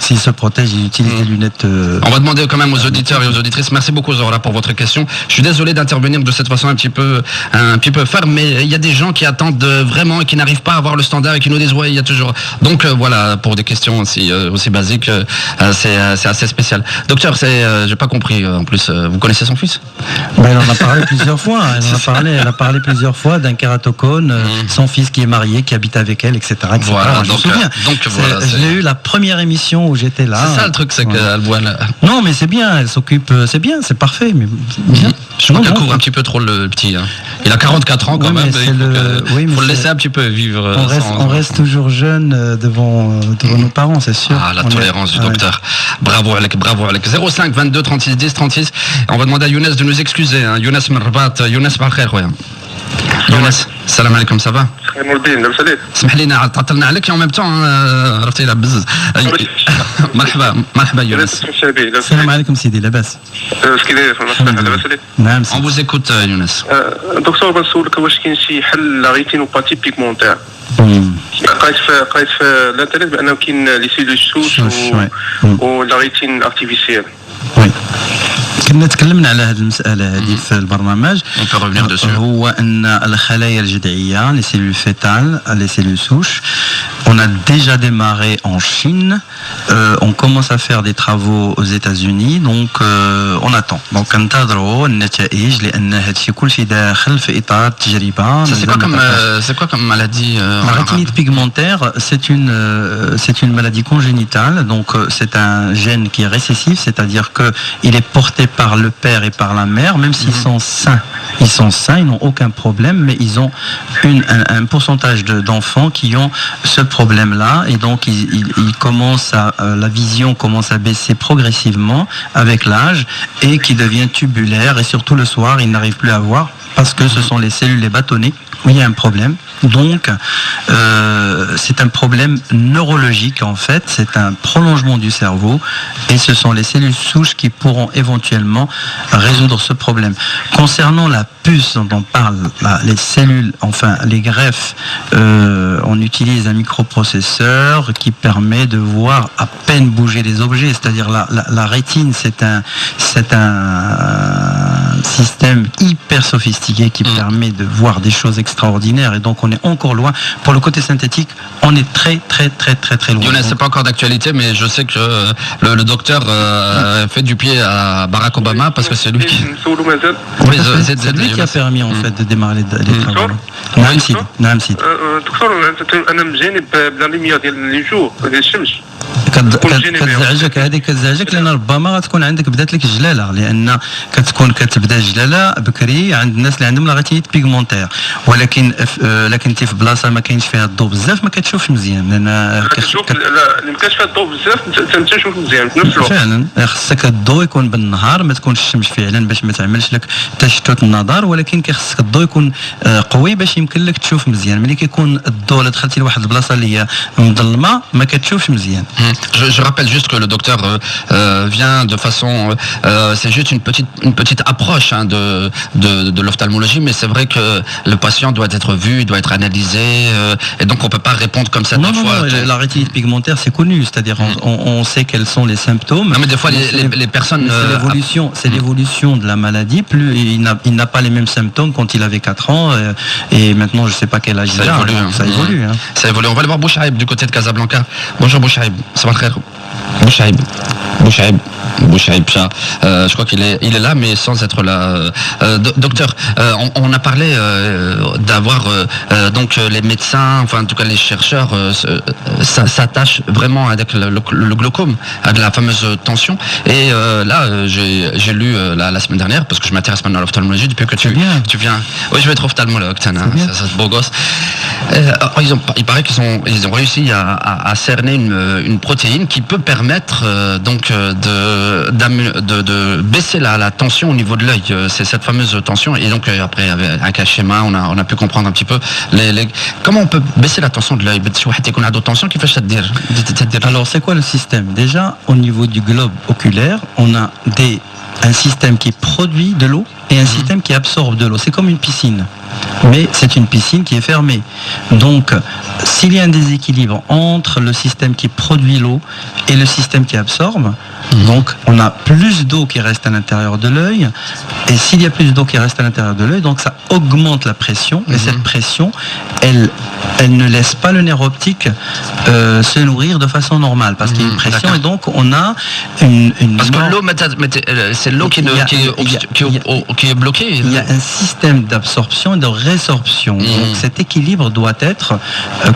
S'il se protège, il utilise des lunettes. On va demander quand même aux auditeurs et aux auditrices. Merci beaucoup Zohra pour votre question. Je suis désolé d'intervenir de cette façon un petit peu ferme, mais il y a des gens qui attendent vraiment et qui n'arrivent pas à avoir le standard et qui nous disent ouais, il y a toujours. Donc voilà, pour des questions aussi basiques, c'est assez spécial. Docteur, j'ai pas compris. En plus, vous connaissez son fils? Ben, elle en a parlé plusieurs fois. Elle a parlé plusieurs fois d'un kératocone, son fils qui est marié, qui habite avec elle, etc. Voilà, je me souviens. Voilà, je l'ai eu la première émission où j'étais là. C'est ça le truc, c'est qu'elle voit là. Non, mais c'est bien, elle s'occupe, c'est bien, c'est parfait. Mais bien. Je crois qu'elle couvre un petit peu trop le petit. Hein. Il a 44 ans quand même. Il faut le laisser un petit peu vivre. On reste toujours jeune devant nos parents, c'est sûr. Ah, la tolérance du docteur. Bravo Alec. 05 22 36 10 36. On va demander à Younes de nous excuser. Hein. Younes Merbat, Younes Barkher. Younes, salam alaikum, ça va? اسمح لينا تعطلنا عليك en même temps عرفتي لا بزز. مرحبا يونس. السلام عليكم سيدي لاباس. كي داير في المصباح لاباس عليك؟ نعم On vous écoute يونس. دكتور بنسولك واش كاين شي حل لا ريتينوباتي بيغمونتير؟ قريت في الانترنت بانه كاين لي سيلول سوس و لا ريتين ارتيفيسيال. كنا تكلمنا على هذه المسألة هذه في البرنامج. هو أن الخلايا الجذعية les cellules fétales, les cellules souches, on a déjà démarré en Chine, on commence à faire des travaux aux États-Unis, donc on attend. Donc ننتظروا النتائج لأن هذا الشيء كل شيء داخل في إطار تجربة. C'est quoi comme maladie? La rétinite pigmentaire, c'est une maladie congénitale, donc c'est un gène qui est récessif, c'est-à-dire que il est porté par le père et par la mère, même s'ils sont sains. Ils n'ont aucun problème, mais ils ont un pourcentage d'enfants qui ont ce problème-là, et donc la vision commence à baisser progressivement avec l'âge, et qui devient tubulaire, et surtout le soir, ils n'arrivent plus à voir, parce que ce sont les cellules, les bâtonnets, où il y a un problème. Donc, c'est un problème neurologique en fait, c'est un prolongement du cerveau et ce sont les cellules souches qui pourront éventuellement résoudre ce problème. Concernant la puce dont on parle, les cellules, enfin les greffes, on utilise un microprocesseur qui permet de voir à peine bouger les objets, c'est-à-dire la rétine, c'est un système hyper sophistiqué qui permet de voir des choses extraordinaires et donc on est encore loin. Pour le côté synthétique, on est très loin. Younes, c'est pas encore d'actualité, mais je sais que le docteur fait du pied à Barack Obama parce que c'est lui qui... Oui, c'est lui qui a permis en fait de démarrer les travaux. نعم سيدي. دكتور انا مجانب بلا ليميا ديال لي جور ديال الشمس. كتزعجك لان ربما غتكون عندك بدات لك الجلاله لان كتبدا الجلاله بكري عند الناس اللي عندهم لاغيتيت بيغمونتير ولكن انت في بلاصه ما كاينش فيها الضوء بزاف ما كتشوفش مزيان لان كتشوف لا ما كاينش فيها الضوء بزاف انت تشوف مزيان في نفس الوقت فعلا خصك الضوء يكون بالنهار ما تكونش الشمس فعلا باش ما تعملش لك تشتت النظر ولكن خصك الضوء يكون قوي باش يمكن لك تشوف مزيان ملي كيكون الضوء اللي دخلتي لواحد البلاصه اللي هي مظلمه ما كتشوفش مزيان. Je rappelle juste que le docteur vient de façon, c'est juste une petite approche hein, de l'ophtalmologie, mais c'est vrai que le patient doit être vu, doit être analysé, et donc on peut pas répondre comme ça non, deux fois. Non, la rétinite pigmentaire c'est connu, c'est-à-dire on sait quels sont les symptômes. Non, mais des fois les personnes. C'est l'évolution de la maladie. Plus il n'a pas les mêmes symptômes quand il avait 4 ans et maintenant je sais pas quel âge il a. Ça évolue. Hein. Ça évolue. On va aller voir Bouchaïb du côté de Casablanca. Bonjour Bouchaïb. Ça va très bien. Bouchaïb, je crois qu'il est là, mais sans être là. Docteur, on a parlé d'avoir donc les médecins, enfin en tout cas les chercheurs s'attachent vraiment avec le glaucome, à de la fameuse tension. Et là, j'ai lu la semaine dernière, parce que je m'intéresse maintenant à l'ophtalmologie depuis que tu viens. Oui, je vais être ophtalmologue, ça c'est beau gosse. Il paraît qu'ils ont réussi à cerner une protéine qui peut permettre donc de baisser la tension au niveau de l'œil. C'est cette fameuse tension et donc après avec un schéma on a pu comprendre un petit peu comment on peut baisser la tension de l'œil. Alors c'est quoi le système? Déjà au niveau du globe oculaire on a un système qui produit de l'eau et un système qui absorbe de l'eau. C'est comme une piscine. Mais c'est une piscine qui est fermée. Donc, s'il y a un déséquilibre entre le système qui produit l'eau et le système qui absorbe, donc on a plus d'eau qui reste à l'intérieur de l'œil. Et s'il y a plus d'eau qui reste à l'intérieur de l'œil, donc ça augmente la pression. Et cette pression, elle ne laisse pas le nerf optique se nourrir de façon normale. Parce qu'il y a une pression et donc on a une parce que l'eau, c'est l'eau qui est bloquée. Il y a un système d'absorption et de résorption. Donc cet équilibre doit être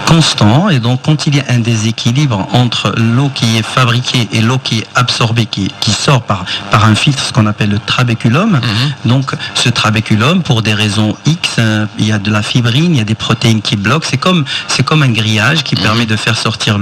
constant et donc quand il y a un déséquilibre entre l'eau qui est fabriquée et l'eau qui est absorbée, qui sort par un filtre, ce qu'on appelle le trabéculum. Donc ce trabéculum, pour des raisons X, il y a de la fibrine, il y a des protéines qui bloquent. C'est comme un grillage qui permet de faire sortir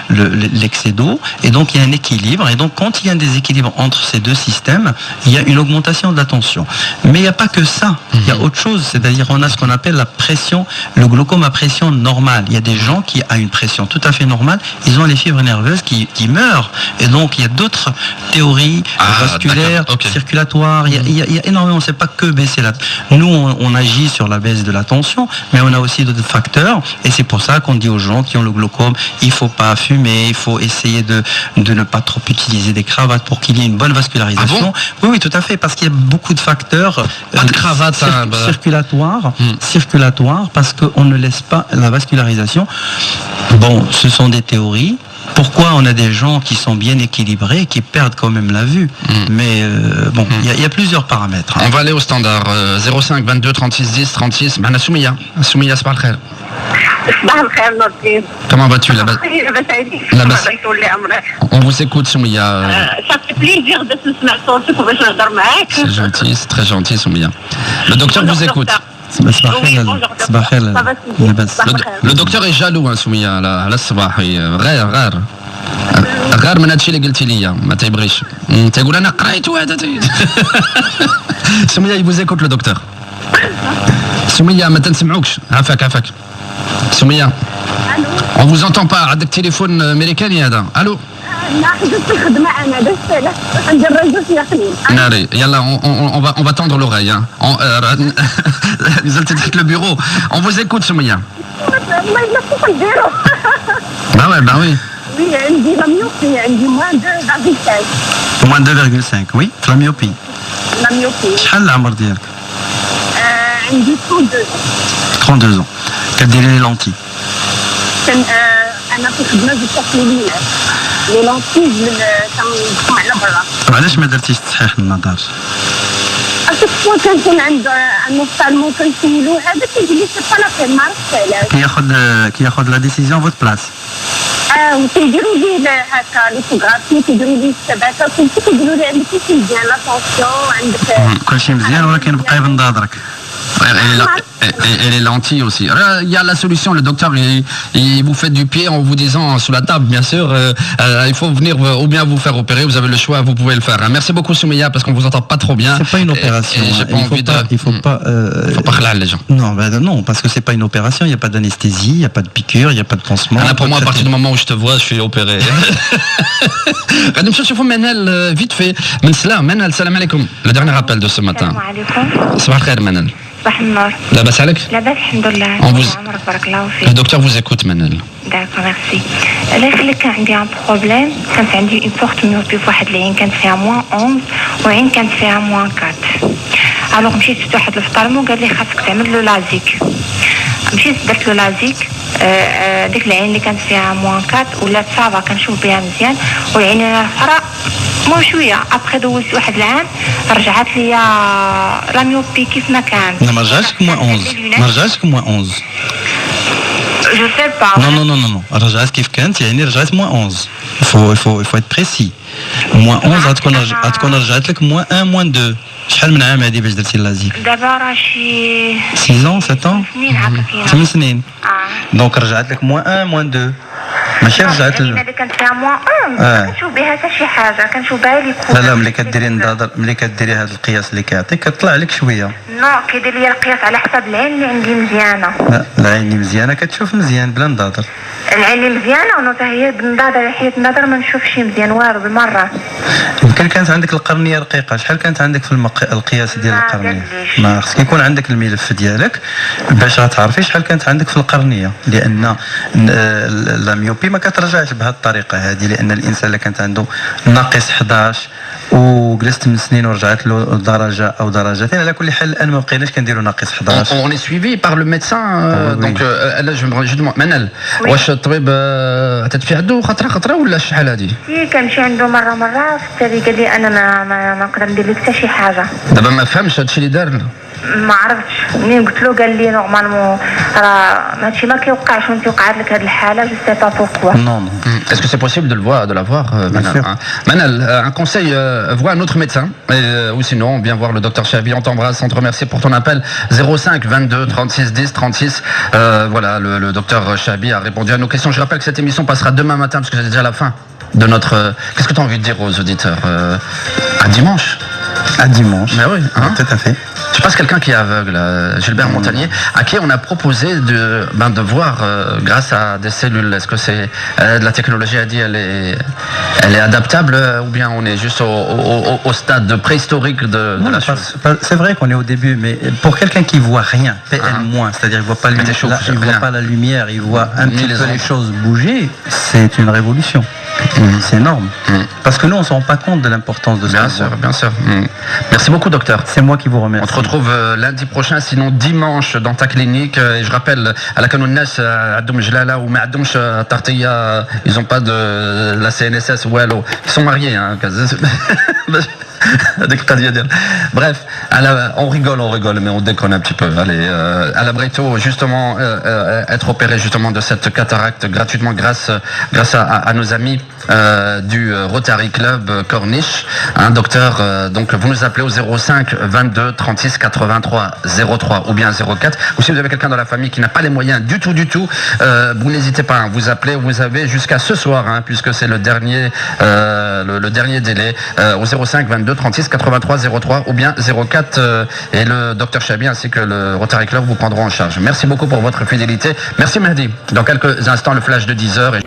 l'excès d'eau. Et donc il y a un équilibre. Et donc quand il y a un déséquilibre entre ces deux systèmes, il y a une augmentation de la tension. Mais il n'y a pas que ça. Il y a autre chose. C'est-à-dire on a ce qu'on appelle la pression, le glaucome à pression normale. Il y a des gens qui ont une pression tout à fait normale. Ils ont les fibres nerveuses qui meurent. Et donc il y a d'autres théories vasculaires, circulatoires. Il y a énormément. C'est pas que baisser la. Nous on agit sur la baisse de la tension, mais on a aussi d'autres facteurs. Et c'est pour ça qu'on dit aux gens qui ont le glaucome, il faut pas fumer, il faut essayer de ne pas trop utiliser des cravates pour qu'il y ait une bonne vascularisation. Ah bon? Oui, tout à fait, parce qu'il y a beaucoup de facteurs circulatoires, parce qu'on ne laisse pas la vascularisation. Bon, ce sont des théories. Pourquoi on a des gens qui sont bien équilibrés et qui perdent quand même la vue? Mais bon, il y a plusieurs paramètres. On va aller au standard 05 22 36 10 36. معنا سمية صباح الخير. صباح الخير نور الدين. Comment vas-tu là-bas? لاباس يطول لي عمرك. On vous écoute Soumia. Ça fait plaisir de تسمع صوتك وباش نهضر معاك. C'est gentil, c'est très gentil Soumia. Le docteur vous écoute. Le docteur est jaloux hein, Soumia على الصباح غير من هادشي اللي قلتي لي ما تيبغيش تيقول انا قريت وهذا Soumia il vous écoute le docteur. Soumiya, ما تنسمعوكش. عفاك. Soumiya. الو On vous entend pas. عندك تليفون امريكاني هذا. الو. لا حدثت الخدمه انا درت عندي الرجل في الاخرين ناري يلا on va tendre l'oreille hein. نزلت تحت le bureau. On vous écoute Soumiya. ما ينفعش نديرو Bah oui. وي عندي لا ميوبي عندي moins 2,5 oui في الميوبي. لا ميوبي شحال العمر ديالك؟ عندي 32 ans. كديري لي لونتي؟ انا في خدمه في التحليليات لي لونتيز كنقسم على برا. وعلاش ما درتيش تصحيح النظر؟ أشوف كنكون عند المفترم كنسولو هذا كيقول لي سي با لا بين ما عرفتش علاش. كياخذ لا ديسيزيون فوت بلاس. وكيديروا لي هكا ليكوغرافي كيديروا لي الثباتة كلشي كيقولوا لي عندك كلشي مزيان لا طونسيون عندك كلشي مزيان ولكن بقاي بنظاظرك. Et les lentilles aussi. Il y a la solution, le docteur il vous fait du pied en vous disant sous la table bien sûr il faut venir ou bien vous faire opérer, vous avez le choix, vous pouvez le faire. Merci beaucoup Soumiya parce qu'on vous entend pas trop bien. C'est pas une opération. Il faut pas parler les gens. Non, parce que c'est pas une opération, il y a pas d'anesthésie, il y a pas de piqûre, il y a pas de pansement. Pour moi à partir du moment où je te vois, je suis opéré. غادي نمشيو نشوفوا منال vite fait. من سلام منال السلام عليكم. Le dernier appel de ce matin. السلام عليكم. صباح الخير منال. صباح النور. لاباس عليك؟ لاباس الحمد لله. عمرك بارك الله فيك. Le docteur vous écoute منال. داكور ميرسي. الله يخليك كان عندي ان بروبليم كانت عندي اون بورت ميوبي في واحد العين كانت فيها موان 11 وعين كانت فيها موان 4. الوغ مشيت شفت واحد الفطرمو قال لي خاصك تعمل لو لازيك. مشيت درت له لازيك ديك العين اللي كانت فيها موان 4 ولات صافا كنشوف بها مزيان والعين الاخرى مو شويه ابخي دوزت واحد العام رجعت لي لا ميوبي كيف ما كانت. ما رجعتش موان 11 ما رجعتش موان 11 جو سي با. نو رجعت كيف كانت يعني رجعت موان 11 il faut être précis. موان 11 غتكون رجعت لك موان 1 موان 2. شحال من عام هادي باش درتي اللازيك؟ دابا راه شي 6 ans 7 ans سنين هكا فيها 8 سنين. دونك رجعت لك موان 1 موان 2 ماشي رجعت هذه كانت فيها موان 1 كنشوف بها حتى شي حاجه كنشوف بها لي كول. لا ملي كديري هذا القياس اللي كيعطيك كطلع لك شويه. نو كيدير لي القياس على حسب العين اللي عندي مزيانه. لا العين اللي مزيانه كتشوف مزيان بلا نظاظر. العين اللي مزيانه ونوتا هي بالنظاظر حيت النظر ما نشوفش مزيان والو بالمره. يمكن كانت عندك القرنيه رقيقه. شحال كانت عندك في القياس ديال القرنيه؟ ما خصك يكون عندك الملف ديالك باش غتعرفي شحال كانت عندك في القرنيه لان لا ميوبي ما كترجعش بهذه الطريقه هذه لان الانسان اللي كانت عنده ناقص 11 وجلست من سنين ورجعت له درجه او درجتين على كل حال الان ما بقيناش كنديروا ناقص 11. On est suivi par le médecin donc là je demande منال واش الطبيب تدفي عنده خطره ولا شحال هذه؟ كنمشي عنده مره في التالي قال لي انا ما نقدر ندير لك حتى شي حاجه. دابا ما فهمش هادشي اللي دار. ما عرفتش منين قلت له قال لي نورمالمون راه هادشي ما كيوقعش وانت وقعت لك هاد الحاله جو سي با بوركوا. Non. Est-ce que c'est possible de la voir Manal, Manal, un conseil, vois un autre médecin ou sinon viens voir le docteur Chabi, on t'embrasse, on te remercie pour ton appel 05 22 36 10 36 voilà le docteur Chabi a répondu à nos questions. Je rappelle que cette émission passera demain matin parce que c'est déjà la fin de notre qu'est-ce que tu as envie de dire aux auditeurs à dimanche? À dimanche. Mais oui, hein? Tout à fait. Je passe quelqu'un qui est aveugle, Gilbert Montagnier, à qui on a proposé de voir grâce à des cellules. Est-ce que c'est de la technologie a dit elle est adaptable ou bien on est juste au stade préhistorique de la chose? C'est vrai qu'on est au début, mais pour quelqu'un qui voit rien, PL-, c'est-à-dire il voit pas il voit pas la lumière, il voit un petit peu les choses bouger, c'est une révolution. C'est énorme. Parce que nous on ne se rend pas compte de l'importance de ça. Bien sûr. Merci beaucoup docteur. C'est moi qui vous remercie. On te retrouve lundi prochain, sinon dimanche dans ta clinique. Et je rappelle, à la Kanounas, à Doum Jalala ou à Doum Tartiya, ils n'ont pas de la CNSS ou Allo. Ils sont mariés. Hein. Bref, on rigole, mais on déconne un petit peu. Allez, à la Breto, justement, être opéré justement de cette cataracte gratuitement grâce à nos amis du Rotary Club Corniche. Docteur, donc vous nous appelez au 05 22 36 83 03 ou bien 04. Ou si vous avez quelqu'un dans la famille qui n'a pas les moyens du tout, vous n'hésitez pas, vous appelez, vous avez jusqu'à ce soir, puisque c'est le dernier délai, au 05 22 02 36 83 03 ou bien 04 et le docteur Chabi ainsi que le Rotary Club vous prendront en charge. Merci beaucoup pour votre fidélité. Merci Mehdi. Dans quelques instants, le flash de 10h.